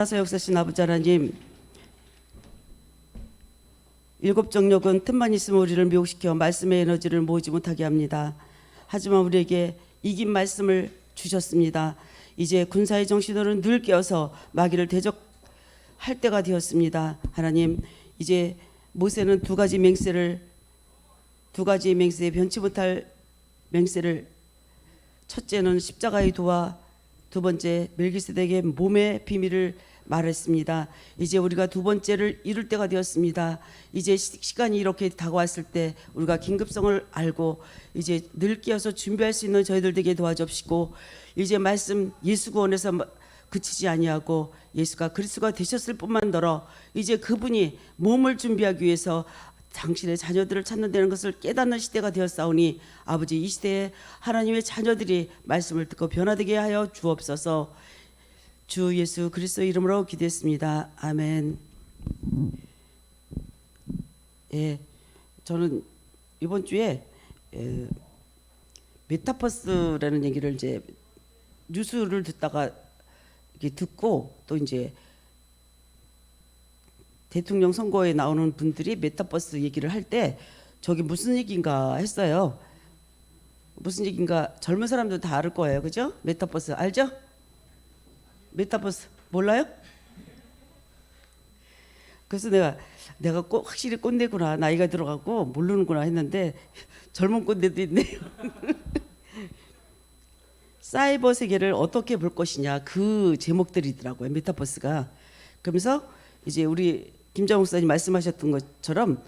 하나님 역사신 아버지 하나님, 일곱 정력은 틈만 있으면 우리를 미혹시켜 말씀의 에너지를 모으지 못하게 합니다. 하지만 우리에게 이긴 말씀을 주셨습니다. 이제 군사의 정신으로는 늘 깨어서 마귀를 대적할 때가 되었습니다. 하나님, 이제 모세는 두 가지 맹세에 변치 못할 맹세를, 첫째는 십자가의 도와 두 번째 멜기세덱의 몸의 비밀을 말했습니다. 이제 우리가 두 번째를 이룰 때가 되었습니다. 이제 시간이 이렇게 다가왔을 때 우리가 긴급성을 알고 이제 늘 깨어서 준비할 수 있는 저희들 되게 도와주시고, 이제 말씀 예수 구원에서 그치지 아니하고 예수가 그리스도가 되셨을 뿐만더러 이제 그분이 몸을 준비하기 위해서 당신의 자녀들을 찾는다는 것을 깨닫는 시대가 되었사오니, 아버지, 이 시대에 하나님의 자녀들이 말씀을 듣고 변화되게 하여 주옵소서. 주 예수 그리스도 이름으로 기도했습니다. 아멘. 예, 저는 이번 주에 메타버스라는 얘기를 이제 뉴스를 듣다가 이렇게 듣고, 또 이제 대통령 선거에 나오는 분들이 메타버스 얘기를 할 때 저게 무슨 얘기인가 했어요. 무슨 얘기인가 젊은 사람들 다 알 거예요, 그죠? 메타버스 알죠? 메타버스 몰라요? 그래서 내가 꼭 확실히 꼰대구나, 나이가 들어가고 모르는구나 했는데 젊은 꼰대도 있네요. 사이버 세계를 어떻게 볼 것이냐, 그 제목들이더라고요, 메타버스가. 그러면서 이제 우리 김장욱 목사님 말씀하셨던 것처럼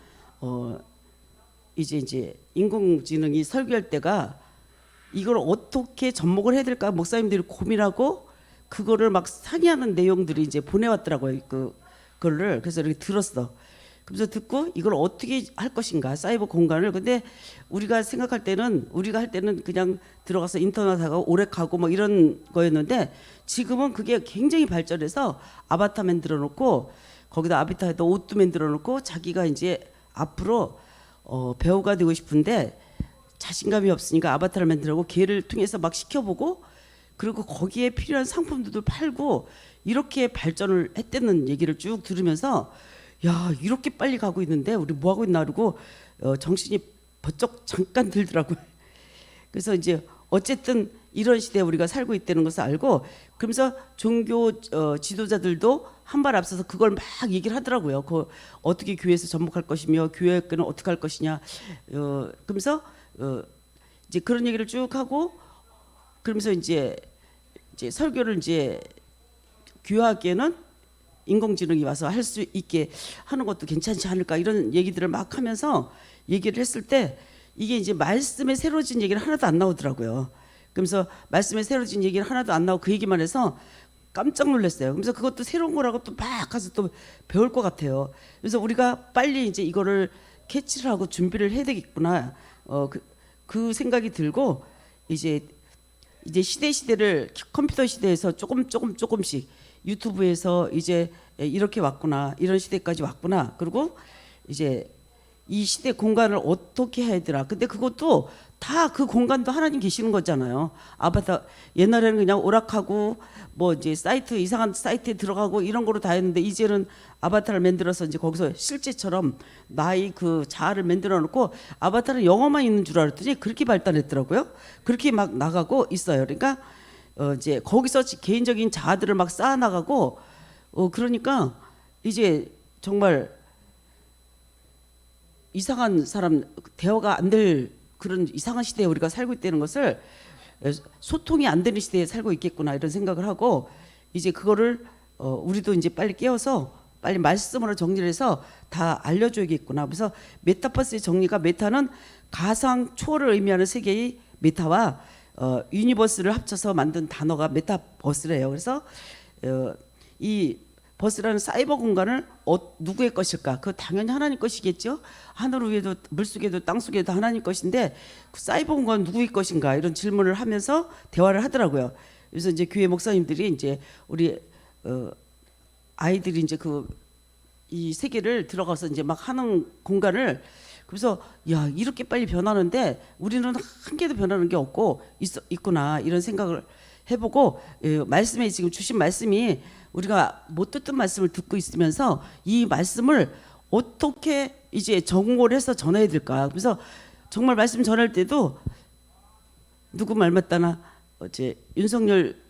이제 인공지능이 설계할 때가 이걸 어떻게 접목을 해야 될까 목사님들이 고민하고 그거를 막 상의하는 내용들이 이제 보내왔더라고요. 그거를. 그래서 이렇게 들었어. 그래서 듣고 이걸 어떻게 할 것인가, 사이버 공간을. 근데 우리가 생각할 때는, 우리가 할 때는 그냥 들어가서 인터넷하고 오락하고 뭐 이런 거였는데, 지금은 그게 굉장히 발전해서 아바타 만들어 놓고 거기다 아바타에다 옷도 만들어 놓고 자기가 이제 앞으로 배우가 되고 싶은데 자신감이 없으니까 아바타를 만들어 놓고 걔를 통해서 막 시켜보고, 그리고 거기에 필요한 상품들도 팔고 이렇게 발전을 했다는 얘기를 쭉 들으면서, 야, 이렇게 빨리 가고 있는데 우리 뭐 하고 있나 그러고 정신이 번쩍 잠깐 들더라고요. 그래서 이제 어쨌든 이런 시대에 우리가 살고 있다는 것을 알고, 그러면서 종교 지도자들도 한 발 앞서서 그걸 막 얘기를 하더라고요. 어떻게 교회에서 접목할 것이며 교회는 어떻게 할 것이냐. 그러면서 이제 그런 얘기를 쭉 하고, 그러면서 이제 설교를 이제 교회하기에는 인공지능이 와서 할 수 있게 하는 것도 괜찮지 않을까, 이런 얘기들을 막 하면서 얘기를 했을 때 이게 이제 말씀에 새로진 얘기를 하나도 안 나오더라고요. 그러면서 말씀에 새로진 얘기를 하나도 안 나오고 그 얘기만 해서 깜짝 놀랐어요. 그래서 그것도 새로운 거라고 또 막 가서 또 배울 것 같아요. 그래서 우리가 빨리 이제 이거를 캐치를 하고 준비를 해야 되겠구나. 그 생각이 들고, 이제 시대를 컴퓨터 시대에서 조금씩 유튜브에서 이제 이렇게 왔구나, 이런 시대까지 왔구나. 그리고 이제 이 시대 공간을 어떻게 해야 되나. 근데 그것도 다 그 공간도 하나님 계시는 거잖아요. 아바타, 옛날에는 그냥 오락하고 뭐 이제 이상한 사이트에 들어가고 이런 거로 다 했는데, 이제는 아바타를 만들어서 이제 거기서 실제처럼 나의 그 자아를 만들어 놓고, 아바타는 영어만 있는 줄 알았더니 그렇게 발달했더라고요. 그렇게 막 나가고 있어요. 그러니까 이제 거기서 개인적인 자아들을 막 쌓아 나가고, 그러니까 이제 정말 이상한 사람, 대화가 안 될 그런 이상한 시대에 우리가 살고 있다는 것을, 소통이 안 되는 시대에 살고 있겠구나, 이런 생각을 하고, 이제 그거를 우리도 이제 빨리 깨어서 빨리 말씀으로 정리를 해서 다 알려줘야겠구나. 그래서 메타버스의 정리가, 메타는 가상 초월을 의미하는 세계의 메타와 유니버스를 합쳐서 만든 단어가 메타버스래요. 그래서 이 버스라는 사이버 공간을 누구의 것일까? 그 당연히 하나님 것이겠죠. 하늘 위에도 물속에도 땅속에도 하나님 것인데, 그 사이버 공간은 누구의 것인가, 이런 질문을 하면서 대화를 하더라고요. 그래서 이제 교회 목사님들이 이제 우리 아이들이 이제 이 세계를 들어가서 이제 막 하는 공간을, 그래서 야, 이렇게 빨리 변하는데 우리는 한 개도 변하는 게 없고 있구나, 이런 생각을 해보고 말씀에 지금 주신 말씀이 우리가 못 듣던 말씀을 듣고 있으면서 이 말씀을 어떻게 이제 정복을 해서 전해야 될까. 그래서 정말 말씀 전할 때도 누구 말 맞다나 어제 윤석열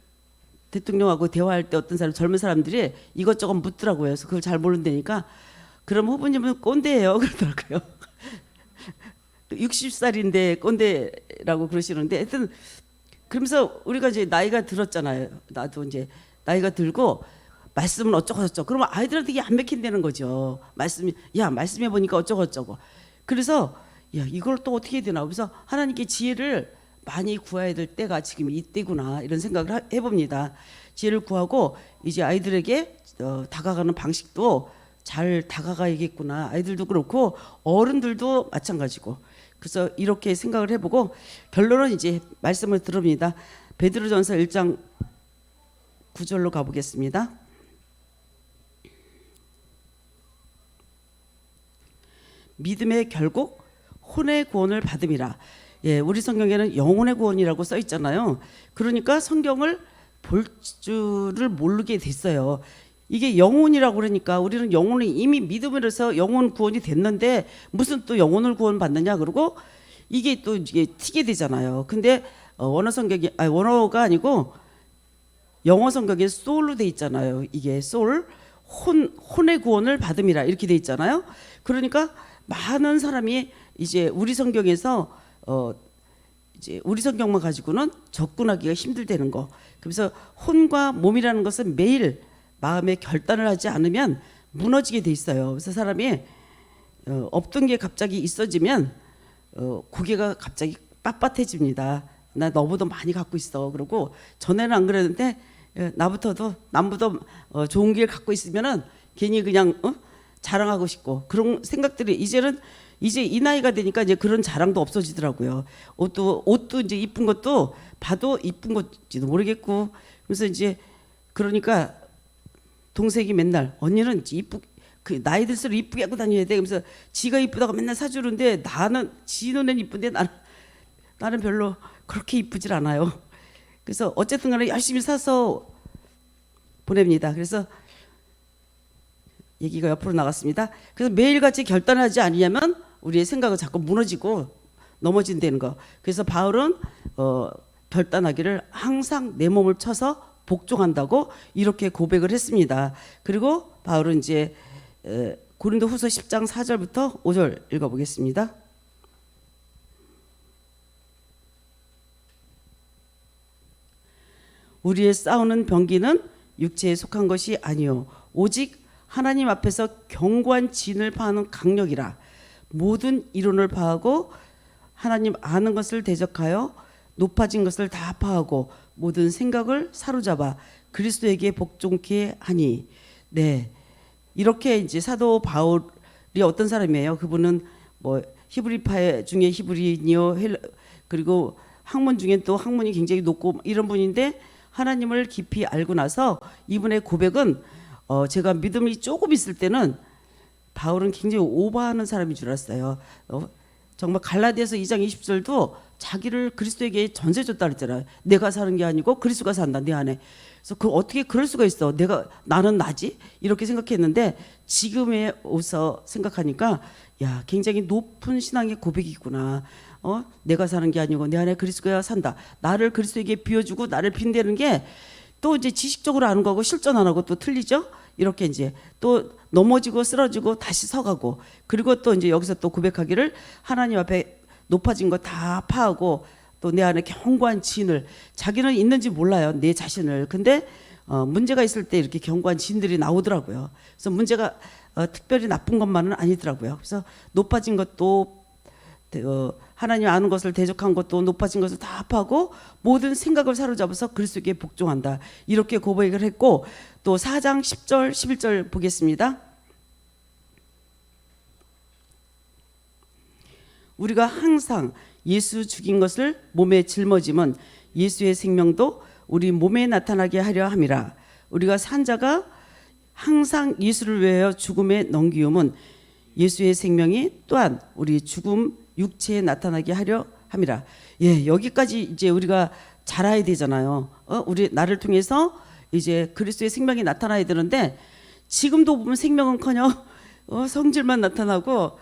대통령하고 대화할 때 어떤 사람 젊은 사람들이 이것저것 묻더라고요. 그래서 그걸 잘 모른다니까 그럼 후보님은 꼰대예요 그러더라고요. 60살인데 꼰대라고 그러시는데 하여튼 그러면서 우리가 이제 나이가 들었잖아요. 나도 이제 나이가 들고 말씀은 어쩌고 저쩌고 그러면 아이들한테 이게 안 맥힌다는 거죠. 말씀해 보니까 어쩌고 저쩌고. 그래서 야 이걸 또 어떻게 해야 되나. 그래서 하나님께 지혜를 많이 구해야 될 때가 지금 이때구나 이런 생각을 해봅니다. 지혜를 구하고 이제 아이들에게 다가가는 방식도 잘 다가가야겠구나. 아이들도 그렇고 어른들도 마찬가지고. 그래서 이렇게 생각을 해보고 결론은 이제 말씀을 들읍니다. 베드로전서 1장 9절로 가보겠습니다. 믿음의 결국 혼의 구원을 받음이라. 예, 우리 성경에는 영혼의 구원이라고 써 있잖아요. 그러니까 성경을 볼 줄을 모르게 됐어요. 이게 영혼이라고 그러니까 우리는 영혼이 이미 믿음으로 해서 영혼 구원이 됐는데 무슨 또 영혼을 구원 받느냐 그러고 이게 또 이게 튀게 되잖아요. 근데 원어가 아니고 영어 성경에 soul로 돼 있잖아요. 이게 soul 혼의 구원을 받음이라 이렇게 돼 있잖아요. 그러니까 많은 사람이 이제 우리 성경에서 이제 우리 성경만 가지고는 접근하기가 힘들다는 거. 그래서 혼과 몸이라는 것은 매일 마음의 결단을 하지 않으면 무너지게 돼 있어요. 그래서 사람이 없던 게 갑자기 있어지면 고개가 갑자기 빳빳해집니다. 나 너보다 많이 갖고 있어. 그러고 전에는 안 그랬는데 남보다 좋은 길 갖고 있으면은 괜히 그냥 자랑하고 싶고 그런 생각들이 이제 이 나이가 되니까 이제 그런 자랑도 없어지더라고요. 옷도 이제 이쁜 것도 봐도 이쁜 것지도 모르겠고 그래서 이제 그러니까 동생이 맨날 언니는 그 나이 들수록 이쁘게 하고 다녀야 돼. 그러면서 지가 이쁘다고 맨날 사주는데 지 눈엔 이쁜데 나는 별로 그렇게 이쁘질 않아요. 그래서 어쨌든 간에 열심히 사서 보냅니다. 그래서 얘기가 옆으로 나갔습니다. 그래서 매일같이 결단하지 않으면 우리의 생각은 자꾸 무너지고 넘어진다는 거. 그래서 바울은 결단하기를 항상 내 몸을 쳐서 복종한다고 이렇게 고백을 했습니다. 그리고 바울은 이제 고린도후서 10장 4절부터 5절 읽어보겠습니다. 우리의 싸우는 병기는 육체에 속한 것이 아니요 오직 하나님 앞에서 견고한 진을 파하는 강력이라. 모든 이론을 파하고 하나님 아는 것을 대적하여 높아진 것을 다 파하고 모든 생각을 사로잡아 그리스도에게 복종케 하니. 네, 이렇게 이제 사도 바울이 어떤 사람이에요? 그분은 뭐 히브리파 중에 히브리인이요, 그리고 학문 중에 또 학문이 굉장히 높고 이런 분인데 하나님을 깊이 알고 나서 이분의 고백은 제가 믿음이 조금 있을 때는 바울은 굉장히 오버하는 사람인 줄 알았어요. 정말 갈라디아서 2장 20절도 자기를 그리스도에게 전세 줬다 그랬잖아요. 내가 사는 게 아니고 그리스도가 산다 내 안에. 그래서 어떻게 그럴 수가 있어? 나는 나지? 이렇게 생각했는데 지금에 오서 생각하니까 야 굉장히 높은 신앙의 고백이구나. 내가 사는 게 아니고 내 안에 그리스도가 산다. 나를 그리스도에게 비워주고 나를 빈대는 게 또 이제 지식적으로 아는 거고 실전 안 하고 또 틀리죠? 이렇게 이제 또 넘어지고 쓰러지고 다시 서가고 그리고 또 이제 여기서 또 고백하기를 하나님 앞에 높아진 거 다 파하고 또 내 안에 견고한 진을 자기는 있는지 몰라요. 내 자신을. 근데 문제가 있을 때 이렇게 견고한 진들이 나오더라고요. 그래서 문제가 특별히 나쁜 것만은 아니더라고요. 그래서 높아진 것도 하나님 아는 것을 대적한 것도 높아진 것을 다 파고 모든 생각을 사로잡아서 그리스도에게 복종한다. 이렇게 고백을 했고 또 4장 10절 11절 보겠습니다. 우리가 항상 예수 죽인 것을 몸에 짊어짐은 예수의 생명도 우리 몸에 나타나게 하려 함이라. 우리가 산 자가 항상 예수를 위하여 죽음에 넘기움은 예수의 생명이 또한 우리 죽음 육체에 나타나게 하려 함이라. 예, 여기까지 이제 우리가 자라야 되잖아요. 우리 나를 통해서 이제 그리스도의 생명이 나타나야 되는데 지금도 보면 생명은커녕 성질만 나타나고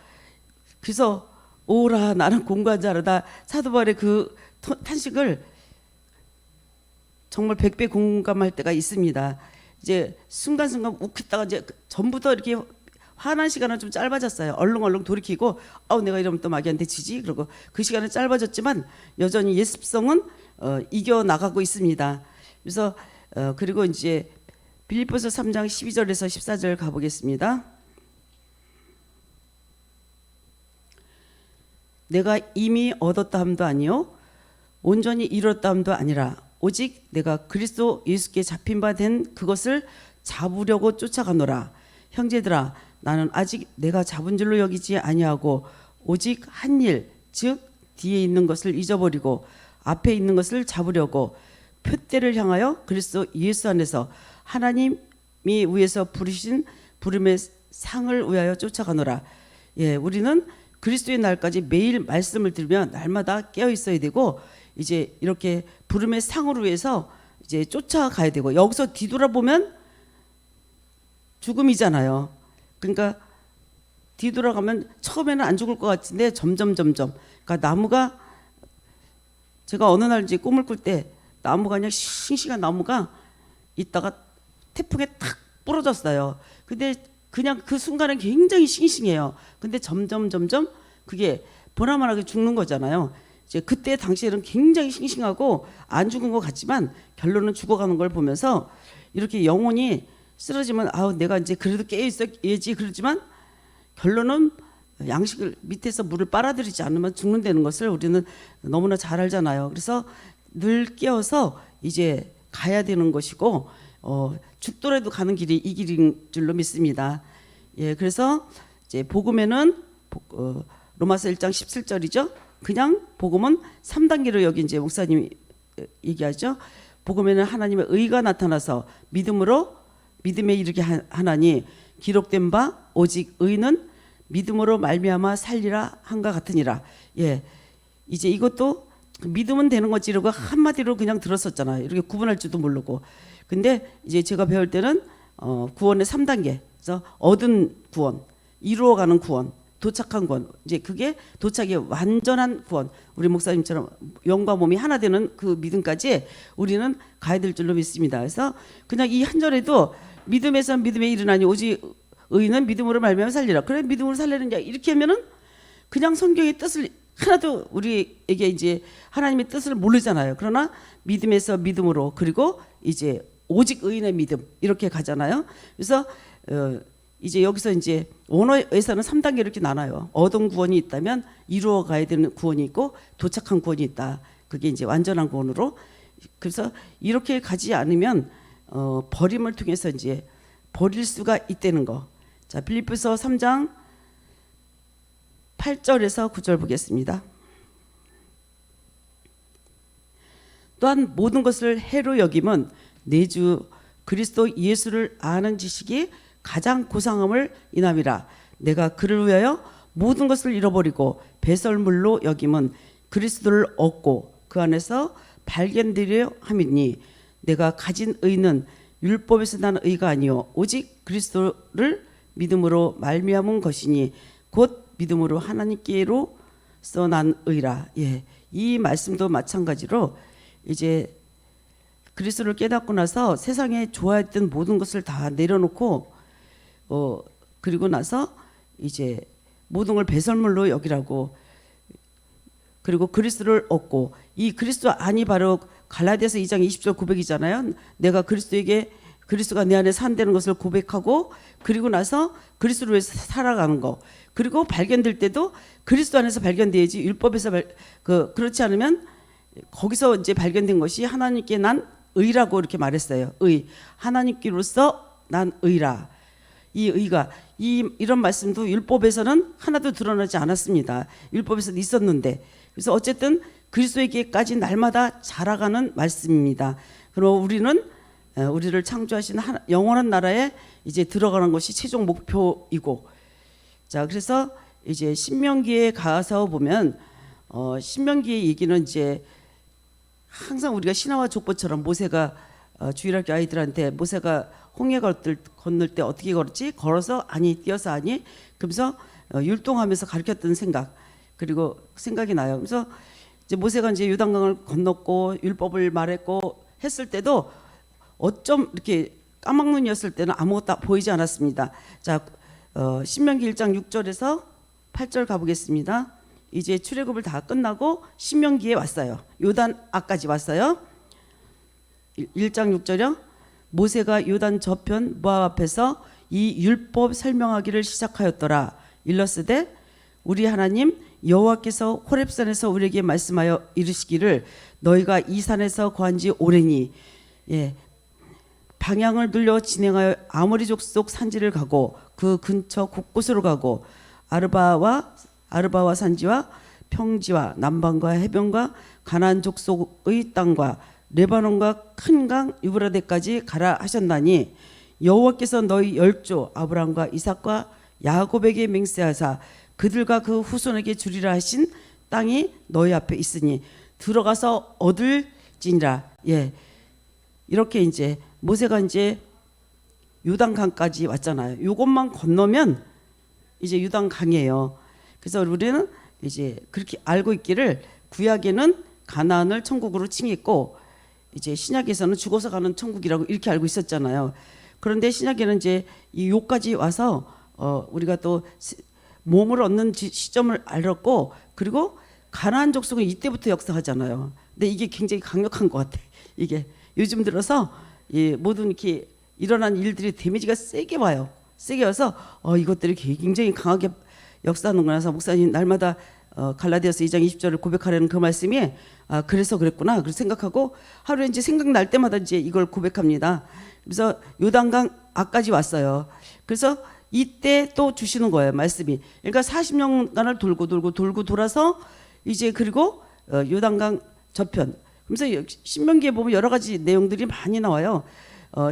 그래서 오라 나는 공고한 자라다 사도 바울의 그 탄식을 정말 100배 공감할 때가 있습니다. 이제 순간순간 욱했다가 이제 전부터 이렇게 화난 시간은 좀 짧아졌어요. 얼렁얼렁 돌이키고 내가 이러면 또 마귀한테 지지 그러고 그 시간은 짧아졌지만 여전히 예습성은 이겨 나가고 있습니다. 그래서 그리고 이제 빌립보서 3장 12절에서 14절 가보겠습니다. 내가 이미 얻었다 함도 아니요 온전히 이뤘다 함도 아니라 오직 내가 그리스도 예수께 잡힌 바 된 그것을 잡으려고 쫓아가노라. 형제들아 나는 아직 내가 잡은 줄로 여기지 아니하고 오직 한 일 즉 뒤에 있는 것을 잊어버리고 앞에 있는 것을 잡으려고 표대를 향하여 그리스도 예수 안에서 하나님이 위에서 부르신 부름의 상을 위하여 쫓아가노라. 예, 우리는 그리스도의 날까지 매일 말씀을 들으며 날마다 깨어 있어야 되고 이제 이렇게 부름의 상을 위해서 이제 쫓아가야 되고 여기서 뒤돌아보면 죽음이잖아요. 그러니까 뒤돌아가면 처음에는 안 죽을 것 같은데 점점 그러니까 나무가 제가 어느 날 이제 꿈을 꿀 때 나무가 그냥 싱싱한 나무가 있다가 태풍에 탁 부러졌어요. 근데 그냥 그 순간은 굉장히 싱싱해요. 근데 점점 그게 보나마나게 죽는 거잖아요. 이제 그때 당시에는 굉장히 싱싱하고 안 죽은 것 같지만 결론은 죽어가는 걸 보면서 이렇게 영혼이 쓰러지면 내가 이제 그래도 깨어 있어야지 그러지만 결론은 양식을 밑에서 물을 빨아들이지 않으면 죽는다는 것을 우리는 너무나 잘 알잖아요. 그래서 늘 깨어서 이제 가야 되는 것이고 죽더라도 가는 길이 이 길인 줄로 믿습니다. 예, 그래서 이제 복음에는 로마서 1장 17절이죠. 그냥 복음은 3단계로 여기 이제 목사님이 얘기하죠. 복음에는 하나님의 의가 나타나서 믿음에 이르게 하나니 기록된 바 오직 의는 믿음으로 말미암아 살리라 한가 같으니라. 예, 이제 이것도 믿으면 되는 거지 이러고 한마디로 그냥 들었었잖아요. 이렇게 구분할 줄도 모르고. 근데 이제 제가 배울 때는 구원의 3단계. 그래서 얻은 구원, 이루어가는 구원, 도착한 구원. 이제 그게 도착이 완전한 구원. 우리 목사님처럼 영과 몸이 하나 되는 그 믿음까지 우리는 가야 될 줄로 믿습니다. 그래서 그냥 이 한 절에도 믿음에서 믿음에 이르나니 오직 의는 믿음으로 말미암아 살리라. 그래 믿음으로 살리는 자 이렇게 하면은 그냥 성경의 뜻을 하나도 우리에게 이제 하나님의 뜻을 모르잖아요. 그러나 믿음에서 믿음으로 그리고 이제 오직 의인의 믿음 이렇게 가잖아요. 그래서 이제 여기서 이제 원어에서는 3단계 이렇게 나눠요. 얻은 구원이 있다면 이루어 가야 되는 구원이 있고 도착한 구원이 있다. 그게 이제 완전한 구원으로. 그래서 이렇게 가지 않으면 버림을 통해서 이제 버릴 수가 있다는 거. 자, 빌립보서 3장 8절에서 9절 보겠습니다. 또한 모든 것을 해로 여김은 내 주 그리스도 예수를 아는 지식이 가장 고상함을 인함이라. 내가 그를 위하여 모든 것을 잃어버리고 배설물로 여김은 그리스도를 얻고 그 안에서 발견되려 함이니 내가 가진 의는 율법에서 나는 의가 아니요 오직 그리스도를 믿음으로 말미암은 것이니 곧 믿음으로 하나님께로서 난 의라. 예, 이 말씀도 마찬가지로 이제 그리스도를 깨닫고 나서 세상에 좋아했던 모든 것을 다 내려놓고 그리고 나서 이제 모든 걸 배설물로 여기라고 그리고 그리스도를 얻고 이 그리스도 안이 바로 갈라디아서 2장 20절 고백이잖아요. 내가 그리스도가 내 안에 산다는 것을 고백하고 그리고 나서 그리스도를 위해서 살아가는 거. 그리고 발견될 때도 그리스도 안에서 발견돼야지 율법에서 그렇지 않으면 거기서 이제 발견된 것이 하나님께 난 의라고 이렇게 말했어요. 의. 하나님께로서 난 의라. 이 의가 이런 말씀도 율법에서는 하나도 드러나지 않았습니다. 율법에서는 있었는데 그래서 어쨌든 그리스도에게까지 날마다 자라가는 말씀입니다. 그리고 우리를 창조하신 영원한 나라에 이제 들어가는 것이 최종 목표이고 자 그래서 이제 신명기에 가서 보면 신명기의 얘기는 이제 항상 우리가 신화와 족보처럼 모세가 주일학교 아이들한테 모세가 홍해 건널 때 어떻게 걸었지? 걸어서 아니 뛰어서 아니 그러면서 율동하면서 가르쳤던 생각 그리고 생각이 나요. 그래서 이제 모세가 이제 요단강을 건넜고 율법을 말했고 했을 때도 어쩜 이렇게 까막눈이었을 때는 아무것도 보이지 않았습니다. 자, 신명기 1장 6절에서 8절 가보겠습니다. 이제 출애굽을 다 끝나고 신명기에 왔어요. 요단 앞까지 왔어요. 1장 6절이요. 모세가 요단 저편 모압 앞에서 이 율법 설명하기를 시작하였더라. 일러스되 우리 하나님 여호와께서 호렙산에서 우리에게 말씀하여 이르시기를 너희가 이 산에서 거한 지 오래니 방향을 돌려 진행하여 아모리 족속 산지를 가고 그 근처 곳곳으로 가고 아르바와 산지와 평지와 남방과 해변과 가나안 족속의 땅과 레바논과 큰 강 유브라데까지 가라 하셨나니 여호와께서 너희 열조 아브라함과 이삭과 야곱에게 맹세하사 그들과 그 후손에게 주리라 하신 땅이 너희 앞에 있으니 들어가서 얻을지니라. 이렇게 이제 모세가 이제 요단강까지 왔잖아요. 요것만 건너면 이제 요단강이에요. 그래서 우리는 이제 그렇게 알고 있기를 구약에는 가나안을 천국으로 칭했고 이제 신약에서는 죽어서 가는 천국이라고 이렇게 알고 있었잖아요. 그런데 신약에는 이제 이 요까지 와서 우리가 또 몸을 얻는 시점을 알았고 그리고 가나안 족속은 이때부터 역사하잖아요. 근데 이게 굉장히 강력한 것 같아. 이게 요즘 들어서 모든 이렇게 일어난 일들이 데미지가 세게 와요. 세게 와서 이것들이 굉장히 강하게 역사하는구나. 그래서 목사님 날마다 갈라디아서 2장 20절을 고백하려는 그 말씀이 그래서 그랬구나. 그렇게 생각하고 하루에 이제 생각날 때마다 이제 이걸 고백합니다. 그래서 요단강 앞까지 왔어요. 그래서 이때 또 주시는 거예요, 말씀이. 그러니까 40년간을 돌고 돌아서 이제 그리고 요단강 저편. 그래서 신명기에 보면 여러 가지 내용들이 많이 나와요.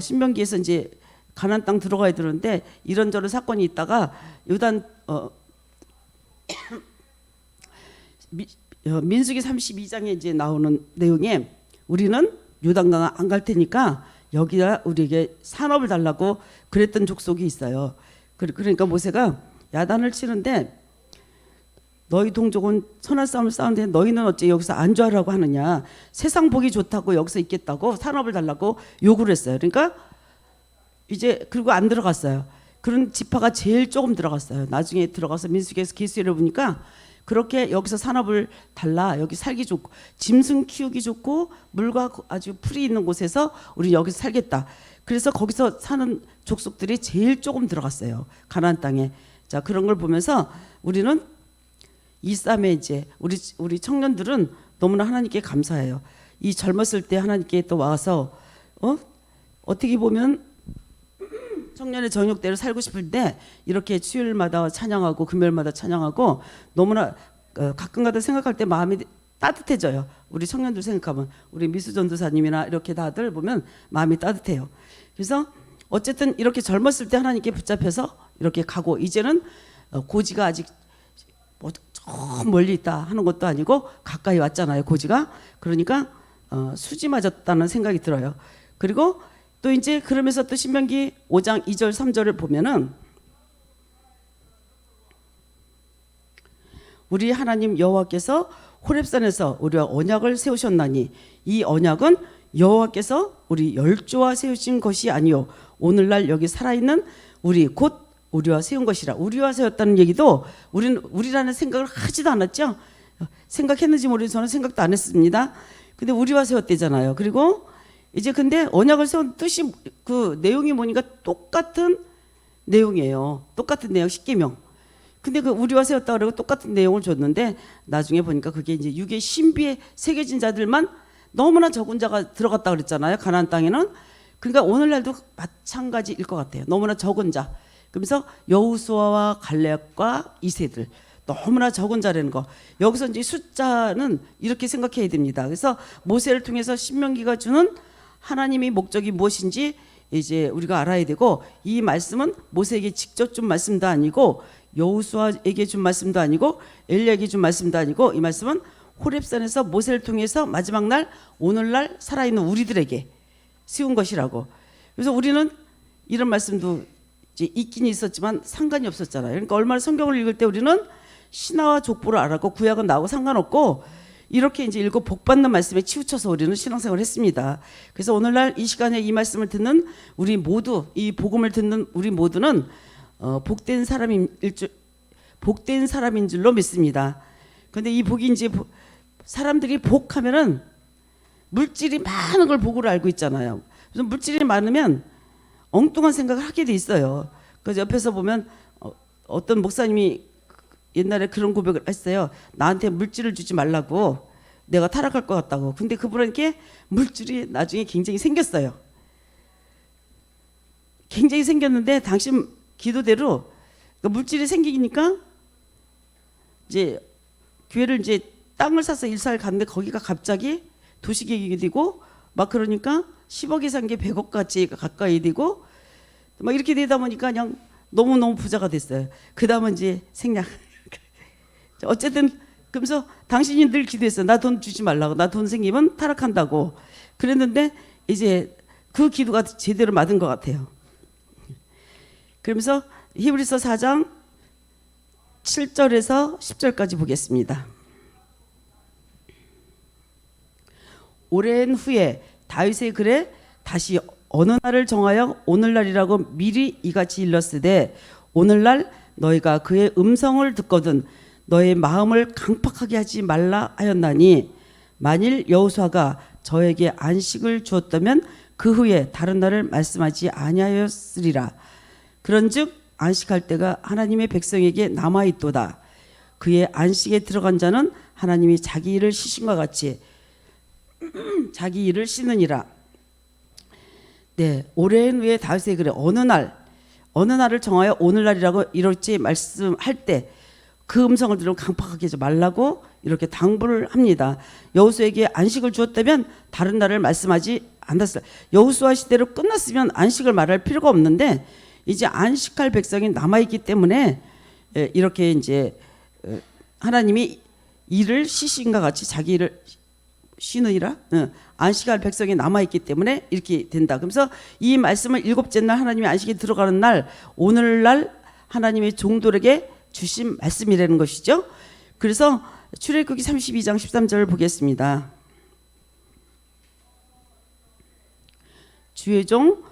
신명기에서 이제 가나안 땅 들어가야 되는데 이런저런 사건이 있다가 요단 민수기 32장에 이제 나오는 내용에 우리는 요단강 안 갈 테니까 여기다 우리에게 산업을 달라고 그랬던 족속이 있어요. 그러니까 모세가 야단을 치는데 너희 동족은 선한 싸움을 싸우는데 너희는 어째 여기서 안주하라고 하느냐. 세상 보기 좋다고 여기서 있겠다고 산업을 달라고 요구를 했어요. 그러니까 이제 그리고 안 들어갔어요. 그런 지파가 제일 조금 들어갔어요. 나중에 들어가서 민수기에서 계시를 보니까 그렇게 여기서 산업을 달라. 여기 살기 좋고 짐승 키우기 좋고 물과 아주 풀이 있는 곳에서 우리 여기서 살겠다. 그래서 거기서 사는 족속들이 제일 조금 들어갔어요. 가나안 땅에. 자, 그런 걸 보면서 우리는 이 쌈에 이제 우리 청년들은 너무나 하나님께 감사해요. 이 젊었을 때 하나님께 또 와서 어떻게 보면 청년의 정욕대로 살고 싶을 때 이렇게 수요일마다 찬양하고 금요일마다 찬양하고 너무나 가끔가다 생각할 때 마음이 따뜻해져요. 우리 청년들 생각하면 우리 미수전도사님이나 이렇게 다들 보면 마음이 따뜻해요. 그래서 어쨌든 이렇게 젊었을 때 하나님께 붙잡혀서 이렇게 가고 이제는 고지가 아직 저 멀리 있다 하는 것도 아니고 가까이 왔잖아요. 고지가. 그러니까 수지 맞았다는 생각이 들어요. 그리고 또 이제 그러면서 또 신명기 5장 2절 3절을 보면은 우리 하나님 여호와께서 호렙산에서 우리와 언약을 세우셨나니 이 언약은 여호와께서 우리 열조와 세우신 것이 아니요 오늘날 여기 살아있는 우리 곧 우리와 세운 것이라. 우리와 세웠다는 얘기도 우리라는 생각을 하지도 않았죠. 생각했는지 모르겠는데 저는 생각도 안 했습니다. 근데 우리와 세웠대잖아요. 그리고 이제 근데 언약을 세운 뜻이 그 내용이 뭐니까 똑같은 내용이에요. 똑같은 내용 10계명. 근데 그 우리와 세웠다 그러고 똑같은 내용을 줬는데 나중에 보니까 그게 이제 육의 신비에 새겨진 자들만 너무나 적은 자가 들어갔다 그랬잖아요. 가나안 땅에는. 그러니까 오늘날도 마찬가지일 것 같아요. 너무나 적은 자. 그러면서 여호수아와 갈렙과 이새들 너무나 적은 자라는 거. 여기서 이제 숫자는 이렇게 생각해야 됩니다. 그래서 모세를 통해서 신명기가 주는 하나님의 목적이 무엇인지 이제 우리가 알아야 되고 이 말씀은 모세에게 직접 준 말씀도 아니고 여호수아에게 준 말씀도 아니고 엘리야에게 준 말씀도 아니고 이 말씀은 호렙산에서 모세를 통해서 마지막 날 오늘날 살아있는 우리들에게 세운 것이라고. 그래서 우리는 이런 말씀도 이제 있긴 있었지만 상관이 없었잖아요. 그러니까 얼마나 성경을 읽을 때 우리는 신화와 족보를 알았고 구약은 나하고 상관없고 이렇게 이제 읽고 복받는 말씀에 치우쳐서 우리는 신앙생활을 했습니다. 그래서 오늘날 이 시간에 이 말씀을 듣는 우리 모두, 이 복음을 듣는 우리 모두는 복된 사람인 줄로 믿습니다. 그런데 이 복이 이제 사람들이 복하면은 물질이 많은 걸 복으로 알고 있잖아요. 그래서 물질이 많으면 엉뚱한 생각을 하게 돼 있어요. 그래서 옆에서 보면 어떤 목사님이 옛날에 그런 고백을 했어요. 나한테 물질을 주지 말라고, 내가 타락할 것 같다고. 근데 그분에게 물질이 나중에 굉장히 생겼어요. 굉장히 생겼는데 당신 기도대로 물질이 생기니까 이제 교회를 이제 땅을 사서 일사를 갔는데 거기가 갑자기 도시계획이 되고 막 그러니까 10억이 산 게 100억 같이 가까이 되고 막 이렇게 되다 보니까 그냥 너무너무 부자가 됐어요. 그 다음은 이제 생략. 어쨌든 그러면서 당신이 늘 기도했어요. 나 돈 주지 말라고. 나 돈 생기면 타락한다고. 그랬는데 이제 그 기도가 제대로 맞은 것 같아요. 그러면서 히브리서 4장 7절에서 10절까지 보겠습니다. 오랜 후에 다윗의 글에 다시 어느 날을 정하여 오늘날이라고 미리 이같이 일렀으되 오늘날 너희가 그의 음성을 듣거든 너의 마음을 강팍하게 하지 말라 하였나니 만일 여호수아가 저에게 안식을 주었다면 그 후에 다른 날을 말씀하지 아니하였으리라. 그런즉 안식할 때가 하나님의 백성에게 남아있도다. 그의 안식에 들어간 자는 하나님이 자기 일을 쉬신과 같이 자기 일을 쉬느니라. 네, 오랜 후에 다윗의 글에 어느 날을 정하여 오늘날이라고 이렇게 말씀할 때 그 음성을 들으면 강팍하게 하지 말라고 이렇게 당부를 합니다. 여호수아에게 안식을 주었다면 다른 날을 말씀하지 않았어요. 여호수아 시대로 끝났으면 안식을 말할 필요가 없는데 이제 안식할 백성이 남아있기 때문에 이렇게 이제 하나님이 일을 쉬신과 같이 자기 일을 쉬느니라 안식할 백성이 남아있기 때문에 이렇게 된다. 그래서 이 말씀을 일곱째 날 하나님의 안식에 들어가는 날 오늘날 하나님의 종들에게 주신 말씀이라는 것이죠. 그래서 출애굽기 32장 13절을 보겠습니다. 주의 종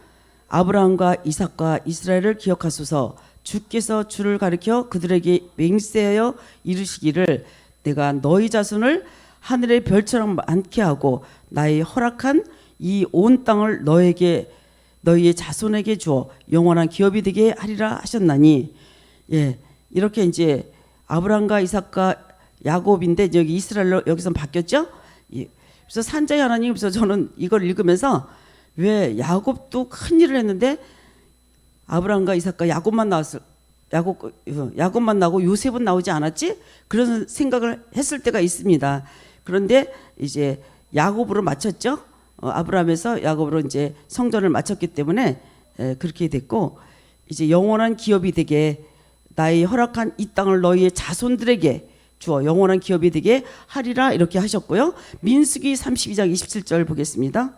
아브라함과 이삭과 이스라엘을 기억하소서. 주께서 주를 가리켜 그들에게 맹세하여 이르시기를 내가 너희 자손을 하늘의 별처럼 많게 하고 나의 허락한 이 온 땅을 너희의 자손에게 주어 영원한 기업이 되게 하리라 하셨나니. 예, 이렇게 이제 아브라함과 이삭과 야곱인데 여기 이스라엘로 여기서 바뀌었죠. 예, 그래서 산자의 하나님. 그래서 저는 이걸 읽으면서 왜 야곱도 큰 일을 했는데 아브라함과 이삭과 야곱만 나오고 요셉은 나오지 않았지? 그런 생각을 했을 때가 있습니다. 그런데 이제 야곱으로 맞췄죠. 아브라함에서 야곱으로 이제 성전을 맞췄기 때문에 그렇게 됐고 이제 영원한 기업이 되게 나의 허락한 이 땅을 너희의 자손들에게 주어 영원한 기업이 되게 하리라 이렇게 하셨고요. 민수기 32장 27절 보겠습니다.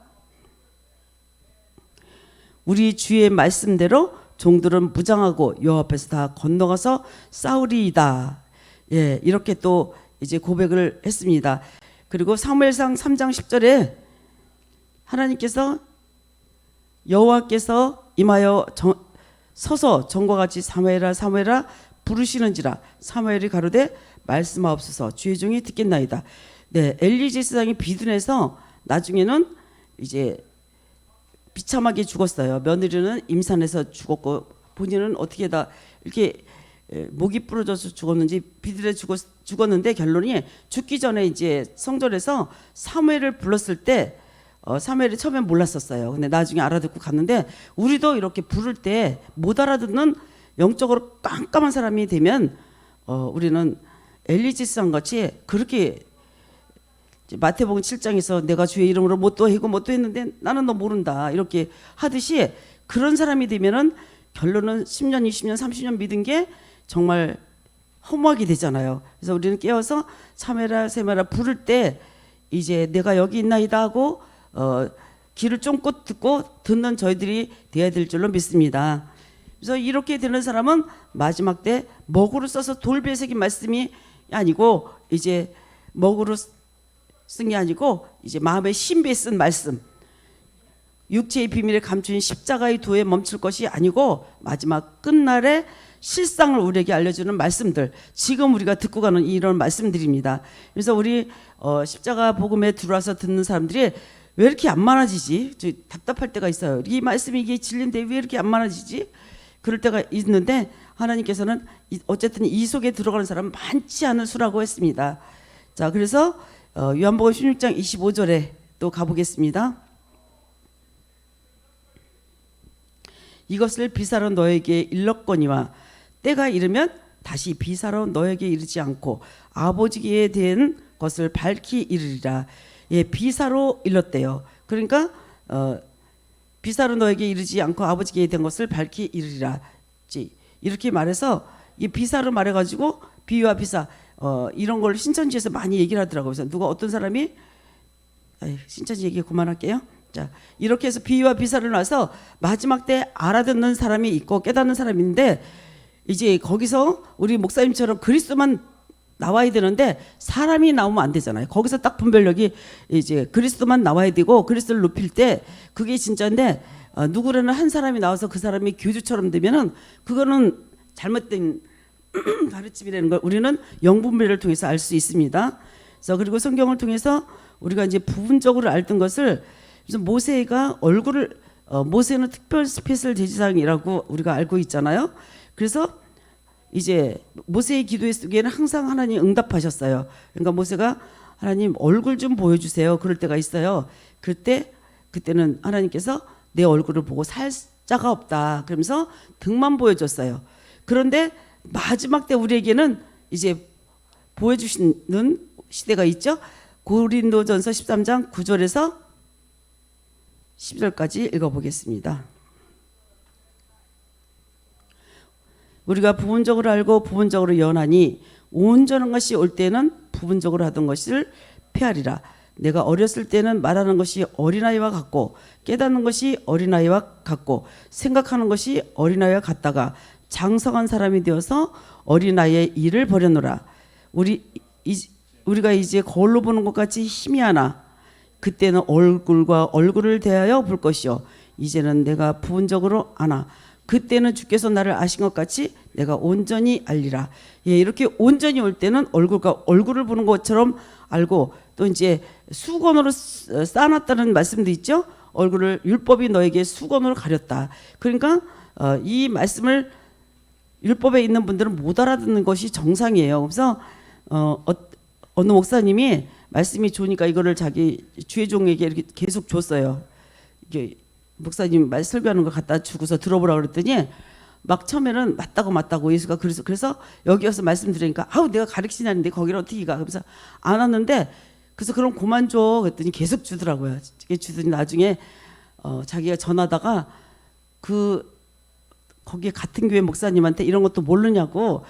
우리 주의 말씀대로 종들은 무장하고 여호와 앞에서 다 건너가서 싸우리이다. 예, 이렇게 또 이제 고백을 했습니다. 그리고 사무엘상 3장 10절에 하나님께서 여호와께서 임하여 서서 전과 같이 사무엘아 사무엘아 부르시는지라 사무엘이 가로되 말씀하옵소서 주의 종이 듣겠나이다. 네, 엘리 제사장이 비둔해서 나중에는 이제 비참하게 죽었어요. 며느리는 임산해서 죽었고 본인은 어떻게 다 이렇게 목이 부러져서 죽었는지 비둘에 죽었는데 결론이 죽기 전에 이제 성전에서 사무엘을 불렀을 때 사무엘이 처음엔 몰랐었어요. 근데 나중에 알아듣고 갔는데 우리도 이렇게 부를 때 못 알아듣는 영적으로 깜깜한 사람이 되면 우리는 엘리지상 같이 그렇게 마태복음 7장에서 내가 주의 이름으로 못도 하고 못도 했는데 나는 너 모른다 이렇게 하듯이 그런 사람이 되면은 결론은 10년, 20년, 30년 믿은 게 정말 허무하게 되잖아요. 그래서 우리는 깨어서 참회라 세마라 부를 때 이제 내가 여기 있나이다 하고 귀를 쫑긋 듣고 듣는 저희들이 되어야 될 줄로 믿습니다. 그래서 이렇게 되는 사람은 마지막 때 먹으로 써서 돌배색인 말씀이 아니고 이제 먹으로 쓴 게 아니고 이제 마음의 신비에 쓴 말씀, 육체의 비밀에 감춘 십자가의 도에 멈출 것이 아니고 마지막 끝날에 실상을 우리에게 알려주는 말씀들, 지금 우리가 듣고 가는 이런 말씀들입니다. 그래서 우리 십자가 복음에 들어와서 듣는 사람들이 왜 이렇게 안 많아지지? 답답할 때가 있어요. 이 말씀이 이게 진리인데 왜 이렇게 안 많아지지? 그럴 때가 있는데 하나님께서는 어쨌든 이 속에 들어가는 사람은 많지 않은 수라고 했습니다. 자, 그래서 요한복음 16장 25절에 또 가보겠습니다. 이것을 비사로 너에게 일렀거니와 때가 이르면 다시 비사로 너에게 이르지 않고 아버지께 된 것을 밝히 이르리라. 예, 비사로 일렀대요. 그러니까 비사로 너에게 이르지 않고 아버지께 된 것을 밝히 이르리라. 이렇게 말해서 이 비사로 말해가지고 비유와 비사 이런 걸 신천지에서 많이 얘기를 하더라고요. 그래서 누가 어떤 사람이 신천지 얘기 그만할게요. 자, 이렇게 해서 비유와 비사를 놔서 마지막 때 알아듣는 사람이 있고 깨닫는 사람이 있는데 이제 거기서 우리 목사님처럼 그리스도만 나와야 되는데 사람이 나오면 안 되잖아요. 거기서 딱 분별력이 이제 그리스도만 나와야 되고 그리스도를 높일 때 그게 진짜인데 누구라는 한 사람이 나와서 그 사람이 교주처럼 되면은 그거는 잘못된 가르침이라는 걸 우리는 영분별을 통해서 알 수 있습니다. 그래서 그리고 성경을 통해서 우리가 이제 부분적으로 알던 것을 그래서 모세가 얼굴을 모세는 특별 스페셜 제사장이라고 우리가 알고 있잖아요. 그래서 이제 모세의 기도의 속에는 항상 하나님 응답하셨어요. 그러니까 모세가 하나님 얼굴 좀 보여주세요. 그럴 때가 있어요. 그때는 하나님께서 내 얼굴을 보고 살 자가 없다. 그러면서 등만 보여줬어요. 그런데 마지막 때 우리에게는 이제 보여주시는 시대가 있죠. 고린도전서 13장 9절에서 10절까지 읽어보겠습니다. 우리가 부분적으로 알고 부분적으로 연하니 온전한 것이 올 때는 부분적으로 하던 것을 폐하리라. 내가 어렸을 때는 말하는 것이 어린아이와 같고 깨닫는 것이 어린아이와 같고 생각하는 것이 어린아이와 같다가 장성한 사람이 되어서 어린아이의 일을 버려노라. 우리가 이제 거울로 보는 것 같이 희미하나 그때는 얼굴과 얼굴을 대하여 볼 것이요 이제는 내가 부분적으로 아나 그때는 주께서 나를 아신 것 같이 내가 온전히 알리라. 예, 이렇게 온전히 올 때는 얼굴과 얼굴을 보는 것처럼 알고 또 이제 수건으로 쌓아놨다는 말씀도 있죠. 얼굴을 율법이 너에게 수건으로 가렸다. 그러니까 이 말씀을 율법에 있는 분들은 못 알아듣는 것이 정상이에요. 그래서 어느 목사님이 말씀이 좋으니까 이거를 자기 주의 종에게 이렇게 계속 줬어요. 이게 목사님 말 설교하는 거 갖다 주고서 들어보라 그랬더니 막 처음에는 맞다고 예수가 그래서 여기 와서 말씀드리니까 아우 내가 가르치냐는데 거기를 어떻게 가. 그래서 안 왔는데 그래서 그럼 그만 줘 그랬더니 계속 주더라고요. 주더니 나중에 자기가 전하다가 거기에 같은 교회 목사님한테 이런 것도 모르냐고.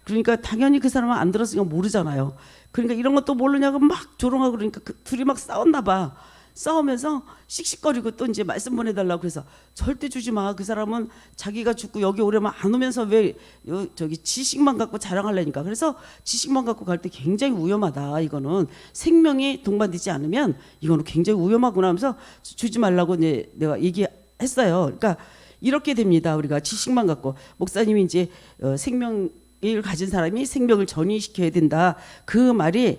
그러니까 당연히 그 사람은 안 들었으니까 모르잖아요. 그러니까 이런 것도 모르냐고 막 조롱하고 그러니까 둘이 막 싸웠나 봐. 싸우면서 씩씩거리고 또 이제 말씀 보내달라고 그래서 절대 주지 마. 그 사람은 자기가 죽고 여기 오려면 안 오면서 왜 저기 지식만 갖고 자랑하려니까. 그래서 지식만 갖고 갈 때 굉장히 위험하다. 이거는 생명이 동반되지 않으면 이거는 굉장히 위험하구나 하면서 주지 말라고 이제 내가 얘기했어요. 그러니까 이렇게 됩니다. 우리가 지식만 갖고 목사님이 이제 생명을 가진 사람이 생명을 전이시켜야 된다. 그 말이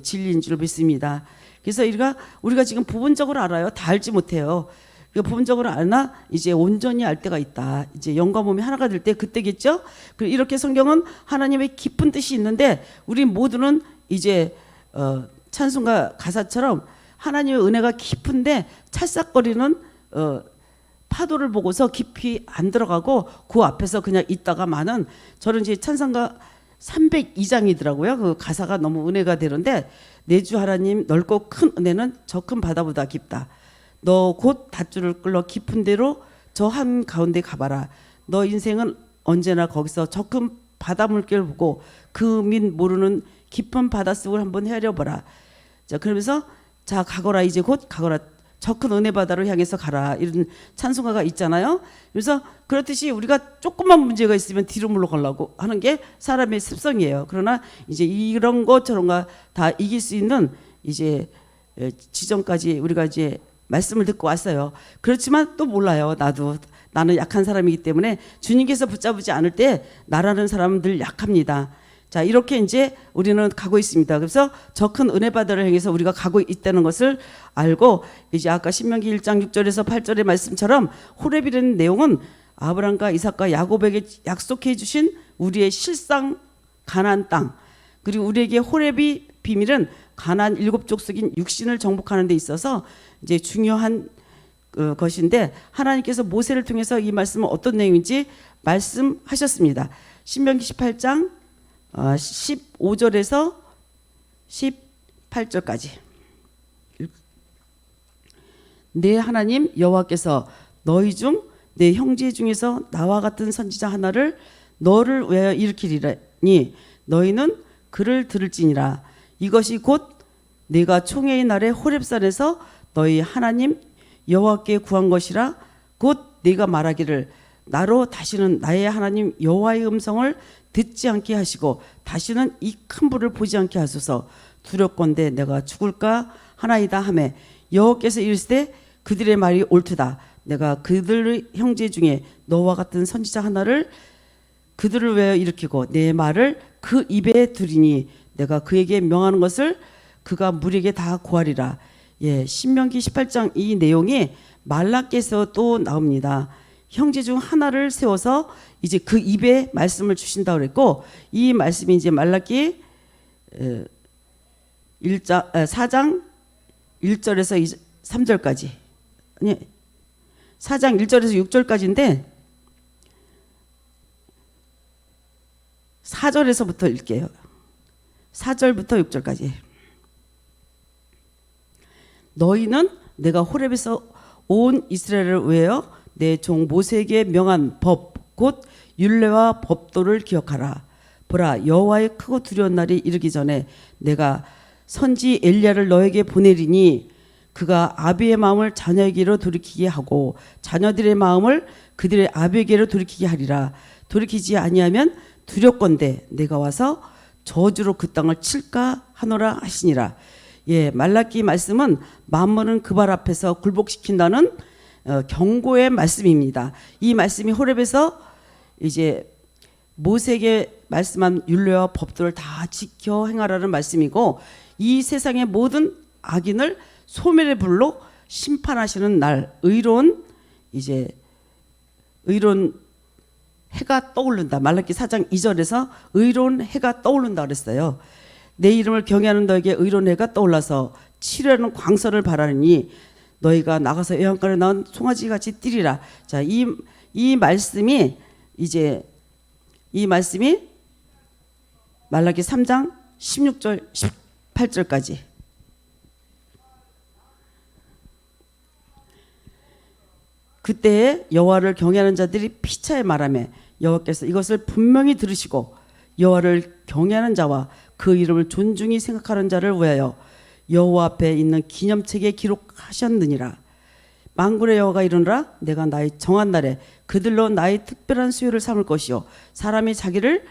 진리인 줄 믿습니다. 그래서 우리가 지금 부분적으로 알아요. 다 알지 못해요. 부분적으로 알나 이제 온전히 알 때가 있다. 이제 영과 몸이 하나가 될 때 그때겠죠. 이렇게 성경은 하나님의 깊은 뜻이 있는데 우리 모두는 이제 찬송가 가사처럼 하나님의 은혜가 깊은데 찰싹거리는 파도를 보고서 깊이 안 들어가고 그 앞에서 그냥 있다가 많은 저는 이제 찬송가 302장이더라고요. 그 가사가 너무 은혜가 되는데 내 주 하나님 넓고 큰 은혜는 저 큰 바다보다 깊다. 너 곧 닷줄을 끌러 깊은 데로 저 한 가운데 가봐라. 너 인생은 언제나 거기서 저 큰 바다 물결을 보고 그 민 모르는 깊은 바닷속을 한번 헤아려보라. 자, 그러면서 자 가거라, 이제 곧 가거라, 저 큰 은혜 바다로 향해서 가라, 이런 찬송가가 있잖아요. 그래서 그렇듯이 우리가 조금만 문제가 있으면 뒤로 물러가려고 하는 게 사람의 습성이에요. 그러나 이제 이런 거 저런 거 다 이길 수 있는 이제 지점까지 우리가 이제 말씀을 듣고 왔어요. 그렇지만 또 몰라요. 나는 약한 사람이기 때문에 주님께서 붙잡지 않을 때 나라는 사람들 약합니다. 자, 이렇게 이제 우리는 가고 있습니다. 그래서 저 큰 은혜 바다를 향해서 우리가 가고 있다는 것을 알고, 이제 아까 신명기 1장 6절에서 8절의 말씀처럼 호렙이라는 내용은 아브람과 이삭과 야곱에게 약속해 주신 우리의 실상 가나안 땅, 그리고 우리에게 호렙이 비밀은 가나안 7족속인 육신을 정복하는 데 있어서 이제 중요한 것인데, 하나님께서 모세를 통해서 이 말씀은 어떤 내용인지 말씀하셨습니다. 신명기 18장 15절에서 18절까지. 내 하나님 여호와께서 너희 중 내 형제 중에서 나와 같은 선지자 하나를 너를 위하여 일으키리니 너희는 그를 들을지니라. 이것이 곧 내가 총회의 날에 호렙산에서 너희 하나님 여호와께 구한 것이라. 곧 네가 말하기를 나로 다시는 나의 하나님 여호와의 음성을 듣지 않게 하시고 다시는 이 큰 불을 보지 않게 하소서. 두렵건대 내가 죽을까 하나이다 하매 여호와께서 이르시되 그들의 말이 옳도다. 내가 그들의 형제 중에 너와 같은 선지자 하나를 그들을 위하여 일으키고 내 말을 그 입에 두리니 내가 그에게 명하는 것을 그가 무리에게 다 고하리라. 예, 신명기 18장 이 내용이 말라기에서 또 나옵니다. 형제 중 하나를 세워서 이제 그 입에 말씀을 주신다고 그랬고, 이 말씀이 이제 말라기 4장 1절에서 3절까지, 아니 4장 1절에서 6절까지인데 4절에서부터 읽게요. 4절부터 6절까지. 너희는 내가 호렙에서 온 이스라엘을 위하여 내 종 모세에게 명한 법 곧 율례와 법도를 기억하라. 보라, 여호와의 크고 두려운 날이 이르기 전에 내가 선지 엘리야를 너에게 보내리니 그가 아비의 마음을 자녀에게로 돌이키게 하고 자녀들의 마음을 그들의 아비에게로 돌이키게 하리라. 돌이키지 아니하면 두렵건대 내가 와서 저주로 그 땅을 칠까 하노라 하시니라. 예, 말라기 말씀은 만물은 그 발 앞에서 굴복시킨다는 경고의 말씀입니다. 이 말씀이 호렙에서 이제 모세에게 말씀한 율례와 법도를 다 지켜 행하라는 말씀이고, 이 세상의 모든 악인을 소멸의 불로 심판하시는 날, 의로운 해가 떠오른다. 말라기 4장 2절에서 의로운 해가 떠오른다 그랬어요. 내 이름을 경외하는 너에게 의로운 해가 떠올라서 치료하는 광선을 바라니 너희가 나가서 애완간에 나온 송아지같이 뛰리라. 자, 이 말씀이 말라기 3장 16절 18절까지. 그때에 여호와를 경외하는 자들이 피차에 말하며 여호와께서 이것을 분명히 들으시고 여호와를 경외하는 자와 그 이름을 존중히 생각하는 자를 위하여 여호와 앞에 있는 기념책에 기록하셨느니라. 만군의 여호와가 이르노라. 내가 나의 정한 날에 그들로 나의 특별한 수요를 삼을 것이요 사람이 자기를